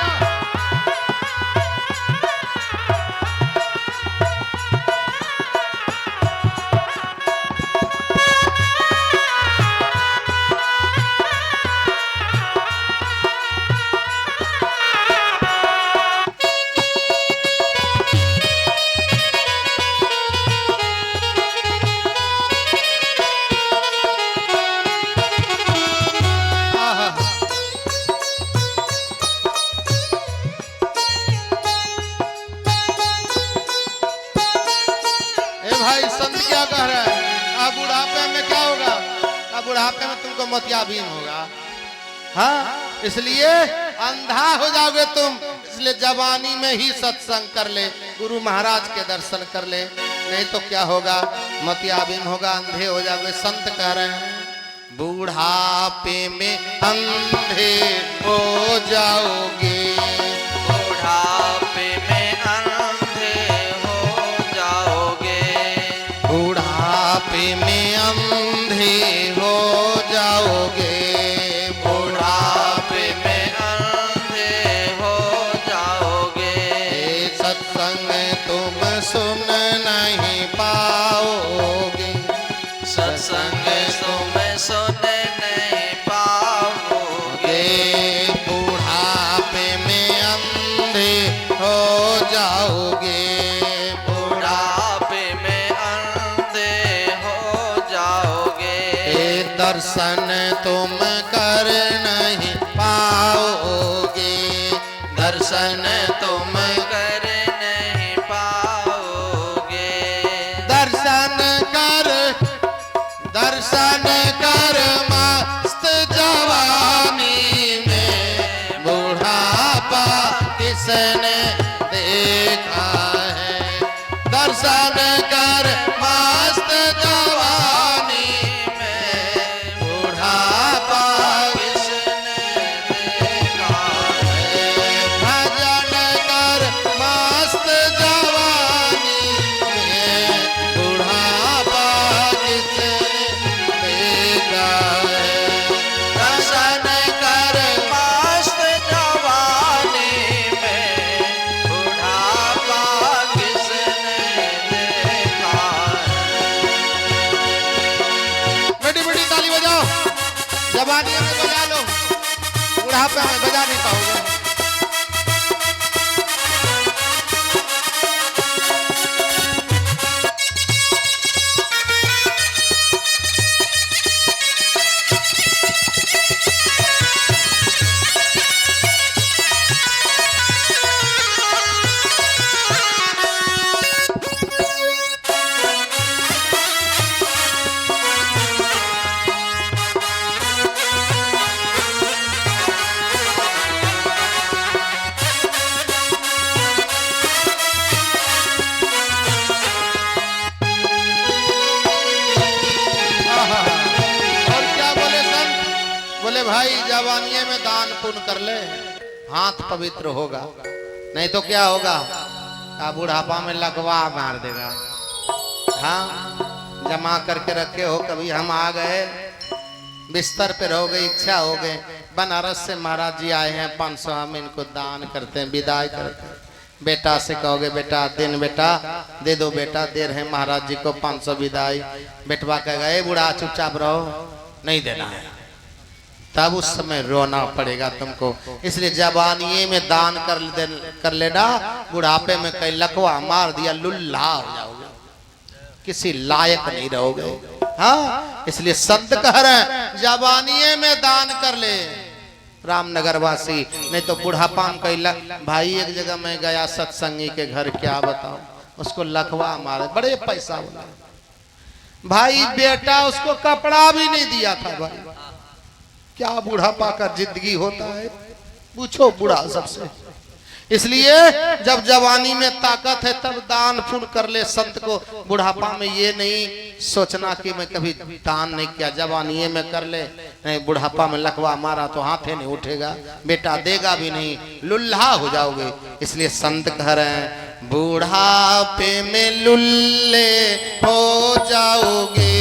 [SPEAKER 1] आहा। ए भाई संत क्या कह रहा है। अब बुढ़ापे में क्या होगा। अब बुढ़ापे में तुमको मोतियाबिंद होगा। हाँ, इसलिए अंधा हो जाओगे तुम। इसलिए जवानी में ही सत्संग कर ले, गुरु महाराज के दर्शन कर ले, नहीं तो क्या होगा, मोतियाबिंद होगा, अंधे हो जाओगे। संत कह रहे हैं बूढ़ापे में अंधे हो जाओगे।
[SPEAKER 2] बुढ़ापे में अंधे हो जाओगे।
[SPEAKER 1] बुढ़ापे में अंधे हो जाओगे।
[SPEAKER 2] बुढ़ापे में अंधे हो जाओगे।
[SPEAKER 1] सत्संग तुम सुन नहीं पाओगे।
[SPEAKER 2] सत्संग तुम सुन नहीं पाओगे।
[SPEAKER 1] बुढ़ापे में अंधे हो जाओगे।
[SPEAKER 2] बुढ़ापे में अंधे हो जाओगे।
[SPEAKER 1] दर्शन तुम कर नहीं पाओगे।
[SPEAKER 2] दर्शन तुम कर नहीं पाओगे।
[SPEAKER 1] दर्शन कर मस्त जवानी में बुढ़ापा किसने देखा है। दर्शन कर मस्त जवानी में बुढ़ापा
[SPEAKER 2] किसने देखा है।
[SPEAKER 1] भजन कर मस्त जवानी में बुढ़ापा किसने देखा है।
[SPEAKER 2] दर्शन कर मस्त जवानी में बुढ़ापा किसने देखा
[SPEAKER 1] बुढ़ापे में बजा नहीं पाओगे। भाई जवानिये में दान पुण्य कर ले, हाथ पवित्र होगा, नहीं तो क्या होगा, का बुढ़ापा में लगवा मार देगा। हाँ, जमा करके रखे हो, कभी हम आ गए बिस्तर पे रह गई, इच्छा हो गए, बनारस से महाराज जी आए हैं 500, हम इनको दान करते हैं, विदाई करते हैं। बेटा से कहोगे बेटा दिन बेटा दे दो, बेटा दे रहे महाराज जी को 500 विदाई, बेटवा कहेगा ए बुढ़ा चुपचाप रहो, नहीं देना है, तब उस समय रोना पड़ेगा तुमको। इसलिए जवानी में दान कर लेना, बुढ़ापे में कहीं लकवा मार दिया लुल्ला हो जाओगे, किसी लायक नहीं रहोगे। हाँ, इसलिए संत कह रहे हैं जवानी में दान कर ले रामनगर वासी, नहीं तो बुढ़ापा में कहीं भाई एक जगह मैं गया सत्संगी के घर, क्या बताऊं, उसको लकवा मारे, बड़े पैसा बोला भाई, बेटा उसको कपड़ा भी नहीं दिया था भाई। क्या बुढ़ापा का जिंदगी होता है, पूछो बुढ़ा सबसे। इसलिए जब जवानी में ताकत है तब दान पुण्य कर ले संत को। बुढ़ापा में ये नहीं सोचना कि मैं कभी दान नहीं किया, जवानी में कर ले, नहीं बुढ़ापा में लकवा मारा तो हाथे नहीं उठेगा, बेटा देगा भी नहीं, लुल्हा हो जाओगे। इसलिए संत कह रहे हैं बुढ़ापे में लुल्ले हो जाओगे,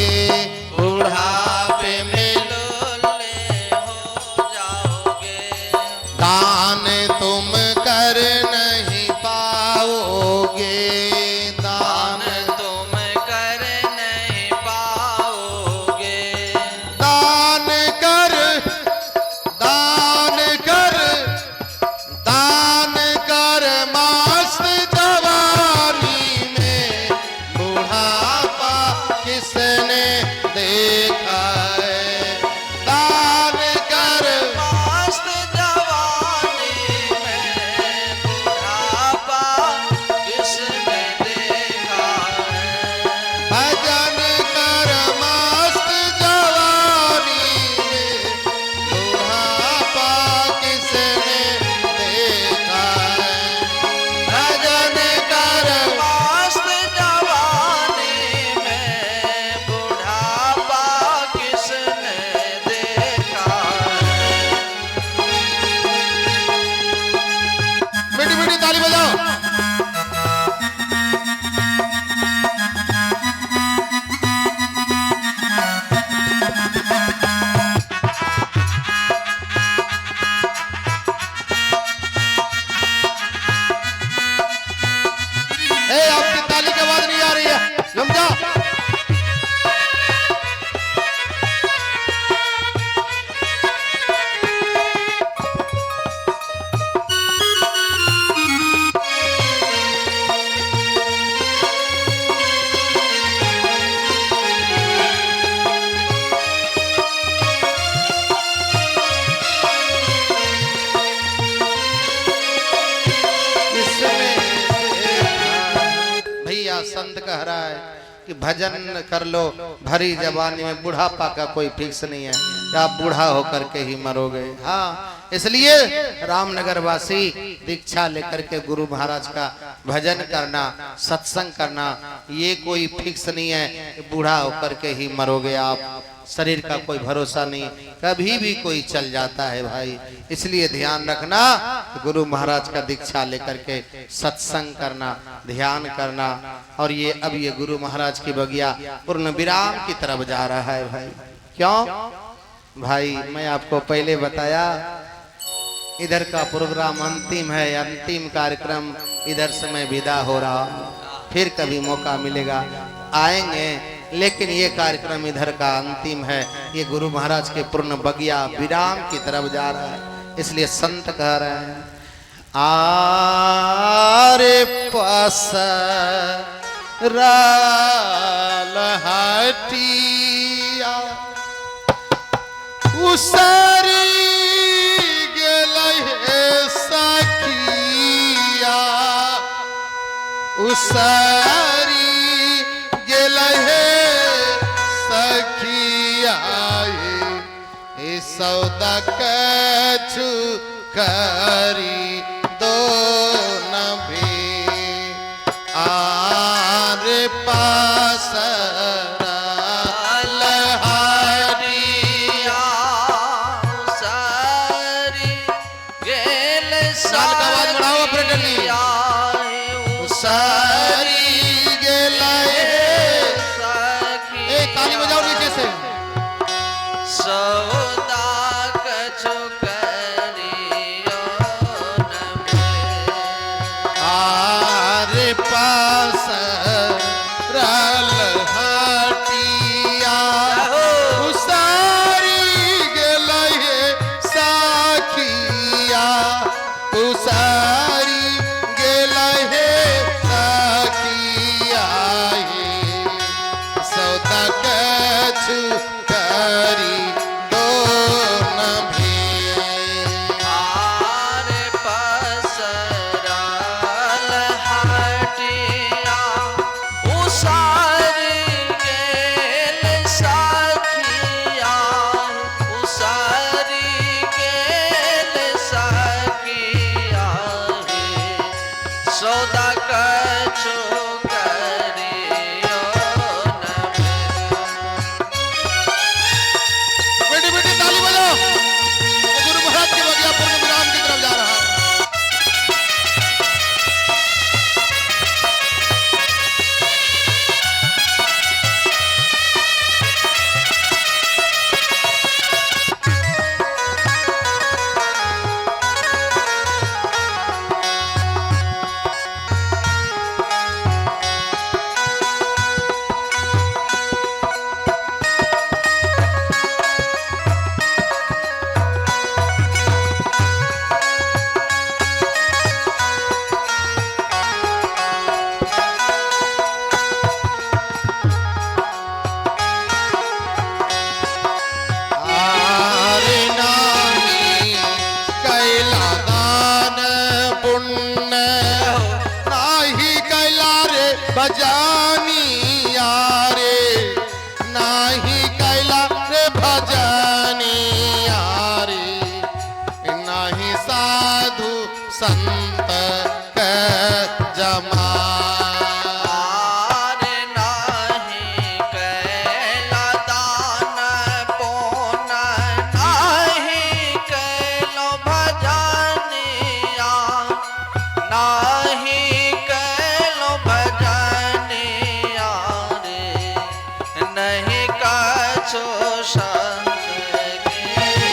[SPEAKER 1] बुढ़ापे में दान तुम कर नहीं पाओगे, दान
[SPEAKER 2] तुम कर नहीं पाओगे,
[SPEAKER 1] दान कर दान कर दान कर मस्त जवानी में, बुढ़ापा किसने देखा है, दान कर
[SPEAKER 2] मस्त जवानी में बुढ़ापा किसने देखा है,
[SPEAKER 1] भजन कर मस्त जवानी में, बुढ़ापा किसने देखा है, भजन कर
[SPEAKER 2] मस्त जवानी में बुढ़ापा किसने देखा है।
[SPEAKER 1] मीठी मीठी ताली बजाओ। आपकी ताली की आवाज नहीं आ रही है, समझा? भैया संत कह रहा है कि भजन कर लो, भरी जवानी में बुढ़ापा का कोई फिक्स नहीं है, आप बूढ़ा होकर के ही मरोगे। हाँ, इसलिए रामनगर वासी दीक्षा लेकर के गुरु महाराज का भजन करना, सत्संग करना, ये कोई फिक्स नहीं है कि बूढ़ा होकर के ही मरोगे आप, शरीर का कोई भरोसा नहीं, कभी भी कोई चल जाता है भाई। इसलिए ध्यान रखना, गुरु महाराज का दीक्षा लेकर के सत्संग करना, ध्यान करना। और ये अब ये गुरु महाराज की बगिया पूर्ण विराम की तरफ जा रहा है भाई। क्यों भाई, मैं आपको पहले बताया इधर का प्रोग्राम अंतिम है, अंतिम कार्यक्रम, इधर से मैं विदा हो रहा हूँ, फिर कभी मौका मिलेगा आएंगे, लेकिन ये कार्यक्रम इधर का अंतिम है। ये गुरु महाराज के पूर्ण बगिया विराम की तरफ जा रहा है। इसलिए संत कह रहे हैं आरे पसरल हटिया उसरी गेलै हे सखिया उसरी गेलै हे सखिया ए सौदा कछु करी दो न भी आरे पसरल
[SPEAKER 2] हरिया सारी गेल
[SPEAKER 1] साल का आवाज बढ़ाओ अपने डली।
[SPEAKER 2] सारी
[SPEAKER 1] गेलै
[SPEAKER 2] सखी
[SPEAKER 1] ए ताली बजाओ नीचे से
[SPEAKER 2] सौदा कछु करियो न मिले।
[SPEAKER 1] आरे पसरल हटिया उसरी गेलै हे सखिया उसरी गेलै हे सखिया सौदा कछु करी दो न भी
[SPEAKER 2] आरे पसरल हटिया उसारी गेल सखिया उसारी गेल सखिया सौदा कछु करियो न मिले।
[SPEAKER 1] बेटी बेटी ताली बजाओ वो गुरु महाराज के बगियापुर में विराम की तरफ जा रहा है आरे नानी कैला दान पुण्य नाही कैला रे भजानी यारे नाही कैला रे भजानी यारे नाही साधु संत के जमा
[SPEAKER 2] आरे नाही कैला दान पुण्य नाही कैलो भजनिया नाही कैलो भजनिया रे नहीं कछु संत के जमा।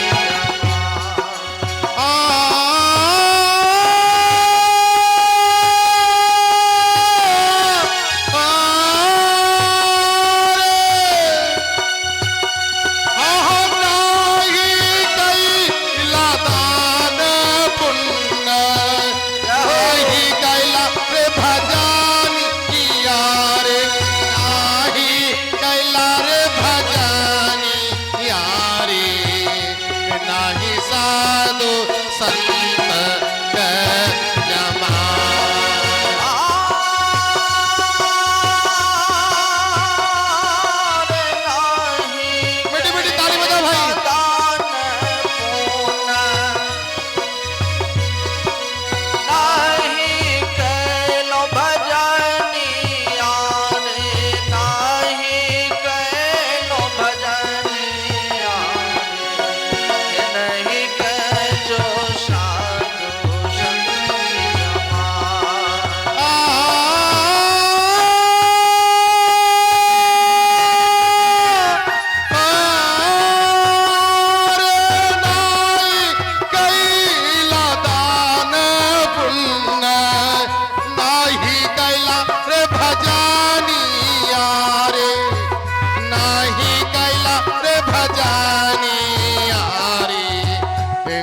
[SPEAKER 1] साधु संत के जमा बेटी बेटी ताली बजाओ भाई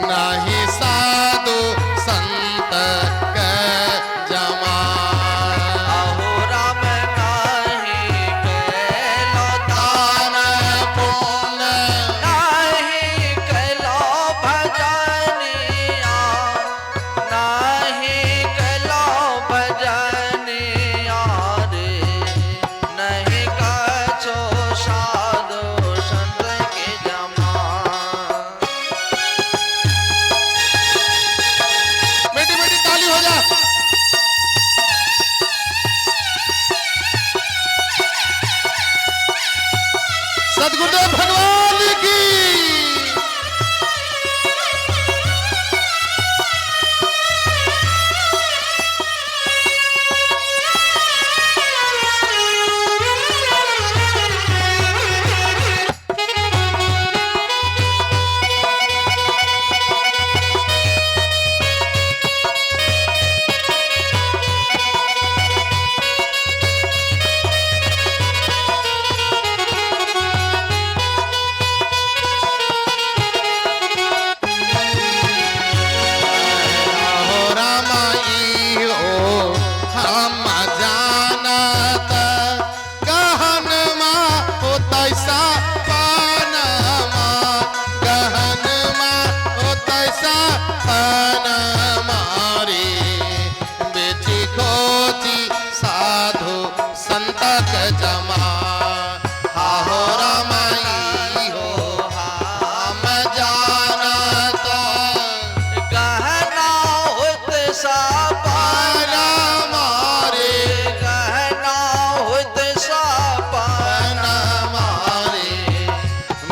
[SPEAKER 1] नाही सपन मारे बेची खोची साधु संतक जमा हो रमाई हो हम जानता
[SPEAKER 2] गहना होत सपन
[SPEAKER 1] मारे
[SPEAKER 2] गहना होत सपन
[SPEAKER 1] मारे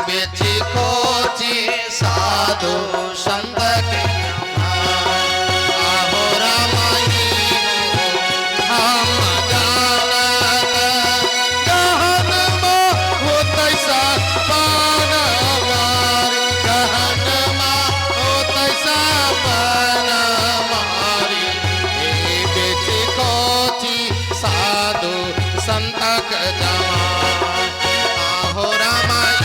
[SPEAKER 1] बेची खोची साधु संत के हो रमाई हम जानत गहन होत सपन मारे गहन होत सपन मारे बेची खोची साधु संतक जमा हो रमाई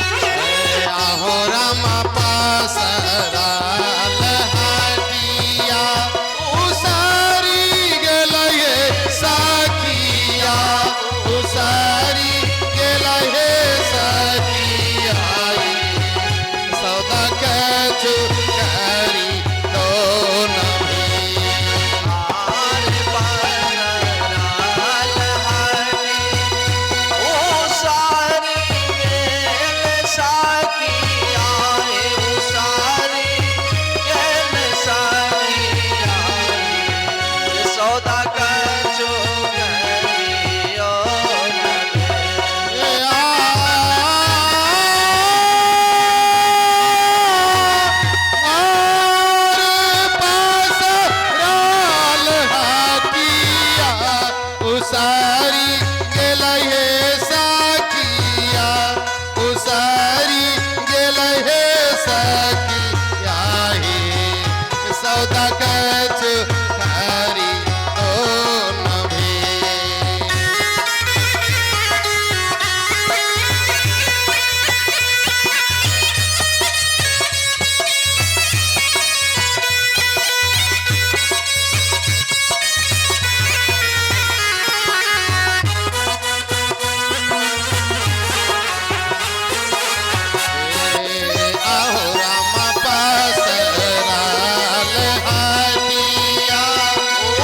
[SPEAKER 1] आहो रामा पासराल हटिया उसारी गेलये सखिया उसारी गेलये सखिया सौदा कछु करी तो नभी
[SPEAKER 2] आर पाराल हरी ओ सारी गेल साकिया रे ओ सारी गेल साकिया रे सौदा कछु करियो
[SPEAKER 1] उसारी गेलये सखिया उसारी गेलये सखिया हे सौदा कछु करी तो नभी आहो रामा पासराल हटिया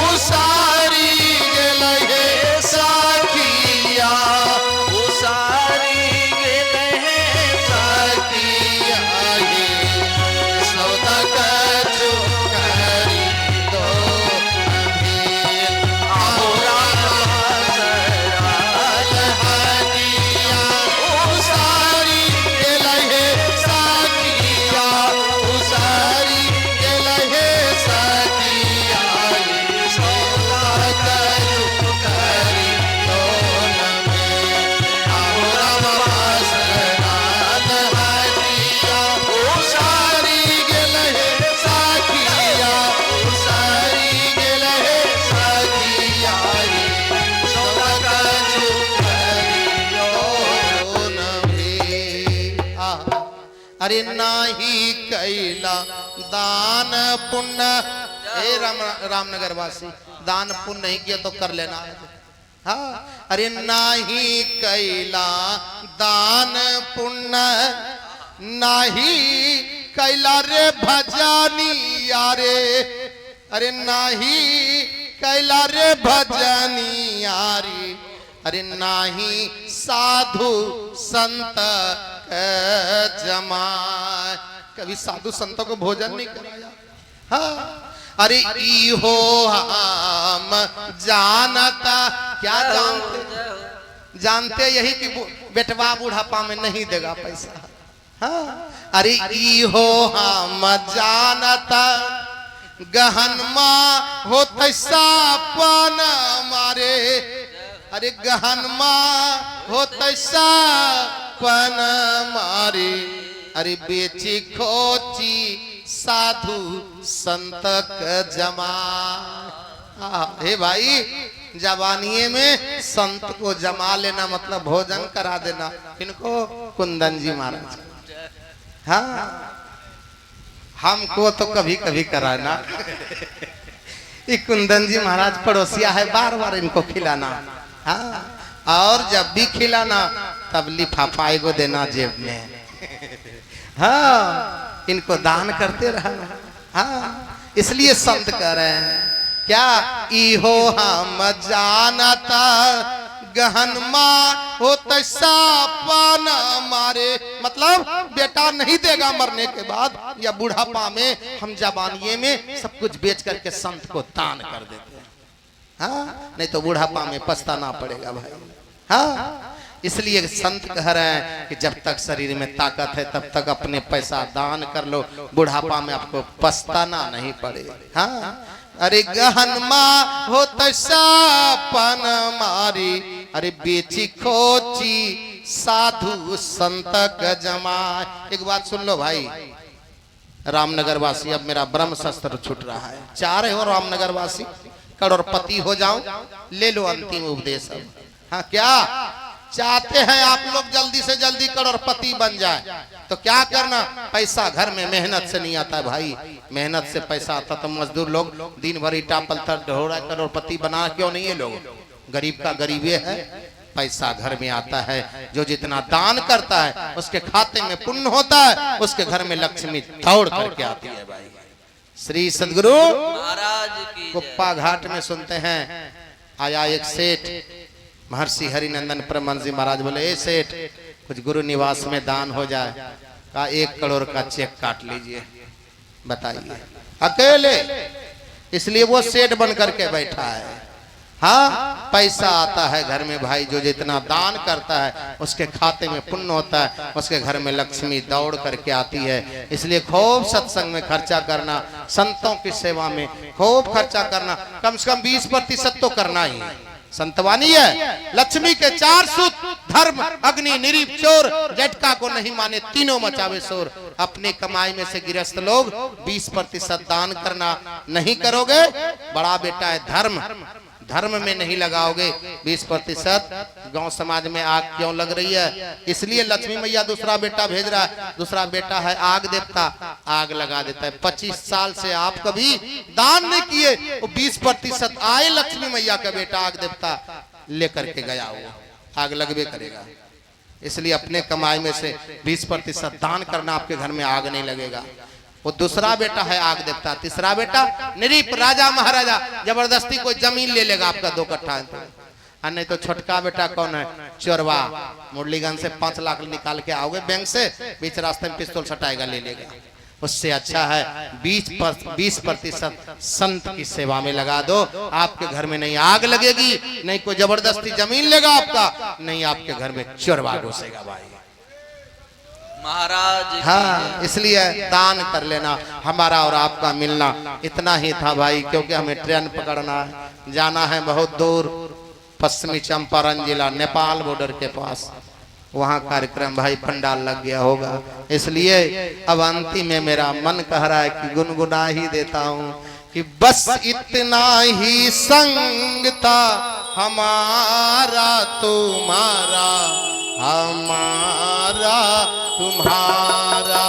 [SPEAKER 1] उसारी गेलये सखिया
[SPEAKER 2] ओ सारी गेल है
[SPEAKER 1] सखिया हे सौदा कछु करी तो नभी आहो रामा पासराल हटिया उसारी गेलये सखिया उसारी गेलये सखिया सौदा कछु करी तो नभी आहो रामा पासराल हटिया उसारी गेलये सखिया उसारी गेलये सखिया सौदा कछु करी तो नभी अरे नाही कैला दान पुण्य हे रामनगर वासी दान पुण्य नहीं किया तो कर लेना हाँ अरे नाही कैला दान पुण्य नाही कैला रे भजनी यारे अरे नाही कैला रे भजनी यारी अरे नाही साधु संत जमाए कभी साधु संतों को भोजन नहीं कराया हाँ अरे इहो हम जानता क्या जानते जानते यही कि बेटवा बुढ़ापा में नहीं देगा पैसा हाँ अरे इहो हम जानता गहनमा होत सापन मारे अरे गहनमा होत सापन मारे अरे बेची खोची साधु संतक जमा। हे भाई, जवानीए में संत को जमा लेना मतलब भोजन करा देना। इनको कुंदन जी महाराज, हाँ हमको तो कभी कभी कराना। ये कुंदन जी महाराज पड़ोसिया है, बार बार इनको खिलाना। हाँ, और जब भी खिलाना तब लिफाफा को देना जेब में। हाँ, इनको दान करते रहना। हाँ, इसलिए संत कह रहे हैं क्या, इहो हम जानता गहन माँ हो तैसापन मारे। मतलब बेटा नहीं देगा मरने के बाद या बुढ़ापा में, हम जवानिए में सब कुछ बेच करके संत को दान कर देते हैं। हाँ, नहीं तो बुढ़ापा में पछताना पड़ेगा भाई। हाँ, इसलिए संत कह रहे हैं कि जब तक शरीर में ताकत है तब तक अपने पैसा दान कर लो, बुढ़ापा में आपको पछताना नहीं पड़ेगा। हाँ, अरे गहन माँ हो तैसापन मारी, अरे बेची खोची साधु संतक जमा। एक बात सुन लो भाई, रामनगर वासी, अब मेरा ब्रह्म शस्त्र छूट रहा है। चाह रहे हो रामनगर वासी करोड़पति हो जाओ, ले लो अंतिम उपदेश। हाँ, क्या चाहते हैं आप लोग जल्दी से जल्दी करोड़पति बन जाए तो क्या करना, पैसा घर में मेहनत से नहीं आता है भाई। मेहनत से पैसा आता तो मजदूर लोग दिन भर ईटा पत्थर ढो रहा है, करोड़पति बना क्यों नहीं है लोग। गरीब का गरीबे है, पैसा घर में आता है। जो जितना दान करता है उसके खाते में पुण्य होता है, उसके घर में लक्ष्मी दौड़ करके आती है भाई। श्री सदगुरु
[SPEAKER 2] महाराज की
[SPEAKER 1] कुप्पा घाट में सुनते हैं, आया एक सेठ, महर्षि हरिनंदन परमहंस जी महाराज बोले, ए सेठ कुछ गुरु निवास में दान हो जाए। कहा 1 करोड़ का चेक काट लीजिए। बताइए, अकेले, इसलिए वो सेठ बन करके बैठा है। हाँ, पैसा आता है घर में भाई, जो जितना दान करता है उसके खाते में पुण्य होता है, उसके घर में लक्ष्मी दौड़ करके आती है। इसलिए खूब सत्संग में खर्चा करना, संतों की सेवा में खूब खर्चा करना, कम से कम 20% तो करना ही। संतवानी है, लक्ष्मी के 4 सूत, धर्म अग्नि निरीप चोर, जटका को नहीं माने तीनों मचावे शोर। अपने कमाई में से गृहस्थ लोग 20% दान करना नहीं करोगे, बड़ा बेटा है धर्म, धर्म में नहीं लगाओगे 20%, गांव समाज में आग क्यों लग रही है? इसलिए लक्ष्मी मैया दूसरा बेटा भेज रहा है। दूसरा बेटा है आग देवता, आग लगा देता है। 25 साल से आप कभी दान नहीं किए, वो 20% आए लक्ष्मी मैया का बेटा आग देवता लेकर के गया, वो आग लगबे करेगा। इसलिए अपने कमाई में से 20% दान करना, आपके घर में आग नहीं लगेगा। वो दूसरा बेटा है आग देवता, तीसरा बेटा निरीप राजा महाराजा, जबरदस्ती कोई जमीन ले लेगा आपका 2 कट्ठा है तो। नहीं तो छोटका बेटा कौन है? चोरवा, मुरलीगंज से 5 लाख निकाल के आओगे बैंक से, बीच रास्ते में पिस्तौल सटाएगा, ले लेगा। उससे अच्छा है 20% संत की सेवा में लगा दो, आपके घर में नहीं आग लगेगी, नहीं कोई जबरदस्ती जमीन लेगा आपका, नहीं आपके घर में चोरवा घुसेगा भाई।
[SPEAKER 2] महाराज।
[SPEAKER 1] हाँ, इसलिए दान कर लेना। हमारा और आपका मिलना इतना ही था भाई, क्योंकि हमें ट्रेन पकड़ना है, जाना है बहुत दूर, पश्चिमी चंपारण जिला, नेपाल बॉर्डर के पास। वहाँ कार्यक्रम भाई पंडाल लग गया होगा, इसलिए अब अंतिम में मेरा मन कह रहा है कि गुनगुना ही देता हूँ कि बस इतना ही संग था हमारा तुम्हारा, हमारा तुम्हारा,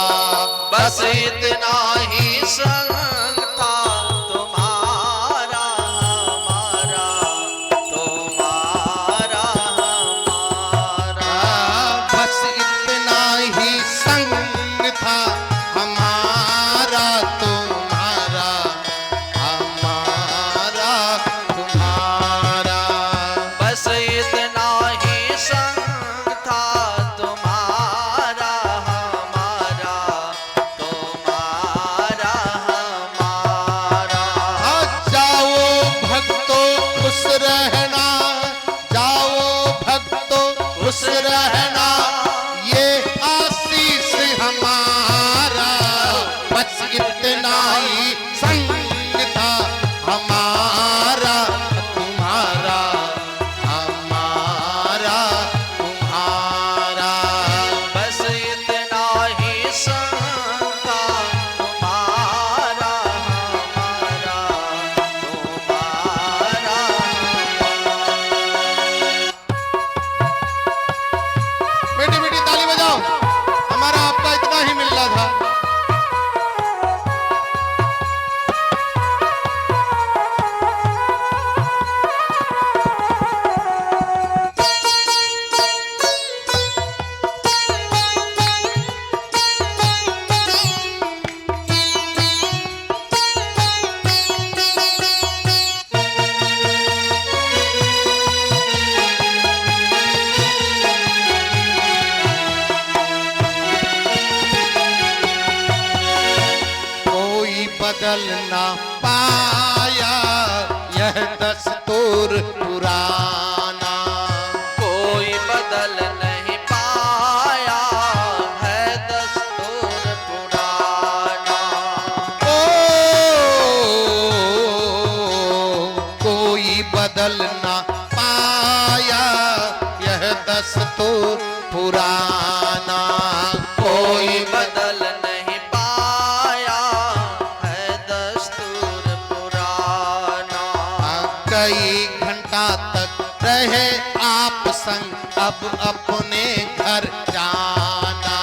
[SPEAKER 2] बस इतना ही संग था तुम्हारा, हमारा तुम्हारा, हमारा,
[SPEAKER 1] बस इतना ही संग था हमारा तुम्हारा, हमारा तुम्हारा,
[SPEAKER 2] बस इतना ही संग था तुम्हारा, हमारा तुम्हारा,
[SPEAKER 1] बदल ना पाया यह दस्तूर पुराना।
[SPEAKER 2] कोई बदल नहीं पाया है दस्तूर पुराना।
[SPEAKER 1] कोई बदल ना पाया यह दस्तूर पुराना।
[SPEAKER 2] कोई बदल नहीं पाया है दस्तूर पुराना।
[SPEAKER 1] कई घंटा तक रहे आप संग अब अपने घर जाना।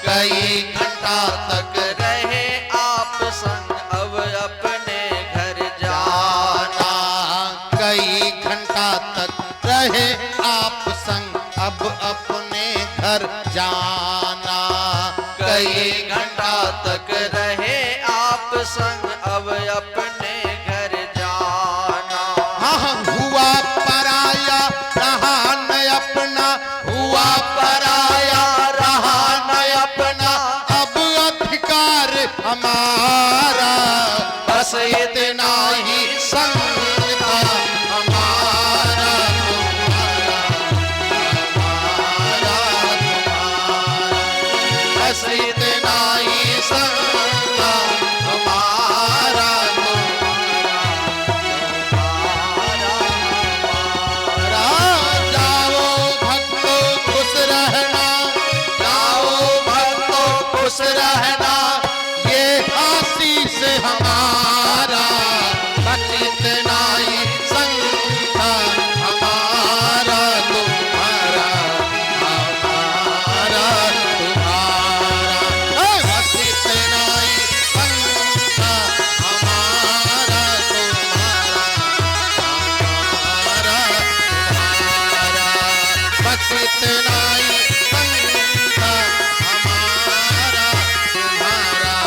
[SPEAKER 1] कई घंटा तक
[SPEAKER 2] रहे आप संग अब अपने घर जाना।
[SPEAKER 1] कई घंटा तक रहे आप संग अब अपने घर जाना।
[SPEAKER 2] कई घंटा तक रहे आप संग अब अपने घर जाना।
[SPEAKER 1] हाँ हुआ पराया रहा न अपना, हुआ पराया रहा न अपना, अब अधिकार हमारा। बस इतना ही संग था हमारा तुम्हारा, हमारा तुम्हारा। बस इतना ही संग था हमारा जाओ भक्तों खुश रहना, जाओ भक्तों खुश रहना, ये आशीष हमारा। बस इतना ही संग था हमारा तुम्हारा, हमारा तुम्हारा। बस इतना ही संग था हमारा तुम्हारा, हमारा तुम्हारा। बस इतना ही संग था हमारा तुम्हारा,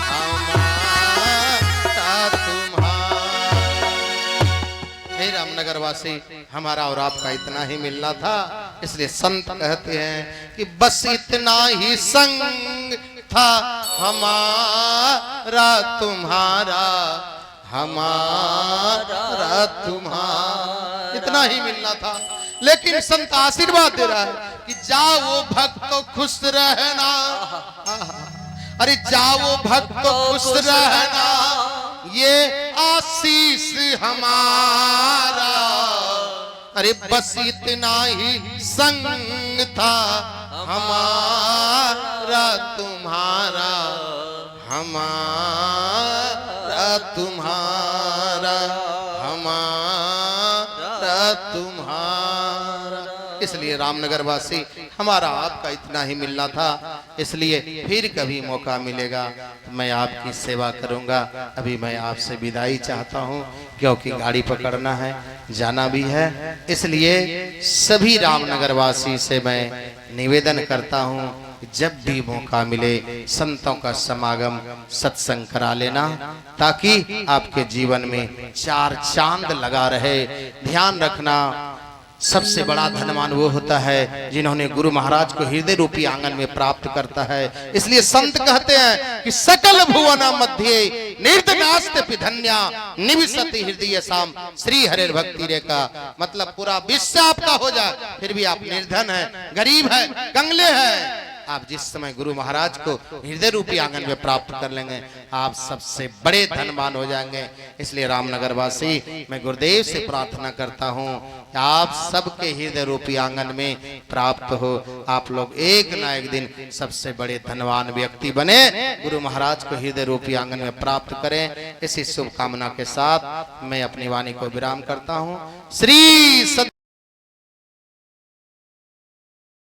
[SPEAKER 1] हमारा तुम्हारा। हे रामनगर वासी, हमारा और आपका इतना ही मिलना था, इसलिए संत कहते हैं कि बस इतना ही संग था हमारा तुम्हारा, हमारा तुम्हारा। इतना ही मिलना था, लेकिन संत आशीर्वाद दे रहा है कि जाओ भक्तों खुश रहना। अरे जाओ भक्तों खुश रहना, ये आशीष हमारा। अरे बस इतना ही संग था हमारा तुम्हारा, हमारा तुम्हारा, हमारा तुम्हारा। इसलिए रामनगर वासी, हमारा आपका इतना ही मिलना था, इसलिए फिर कभी मौका मिलेगा तो मैं आपकी सेवा करूंगा। अभी मैं आपसे विदाई चाहता हूं, क्योंकि गाड़ी पकड़ना है, जाना भी है। इसलिए सभी रामनगर वासी से मैं निवेदन करता हूं कि जब भी मौका मिले संतों का समागम सत्संग करा लेना, ताकि आपके जीवन में चार चांद लगा रहे। ध्यान रखना, सबसे बड़ा धनवान वो होता है जिन्होंने गुरु महाराज को हृदय रूपी आंगन में प्राप्त करता है। इसलिए संत कहते हैं कि सकल भुवना मध्य निर्धनास्ते धन्या निविशति हृदय साम श्री हरे भक्ति रेखा। मतलब पूरा विश्व आपका हो जाए, फिर भी आप निर्धन है, गरीब है, कंगले है, आप जिस समय गुरु महाराज को हृदय रूपी आंगन में प्राप्त कर लेंगे, आप सबसे बड़े धनवान हो जाएंगे। इसलिए रामनगर वासी, मैं गुरुदेव से प्रार्थना करता हूँ कि आप सबके हृदय रूपी आंगन में प्राप्त हो। आप लोग एक ना एक दिन सबसे बड़े धनवान व्यक्ति बने, गुरु महाराज को हृदय रूपी आंगन में प्राप्त करें। इसी शुभकामना के साथ मैं अपनी वाणी को विराम करता हूँ। श्री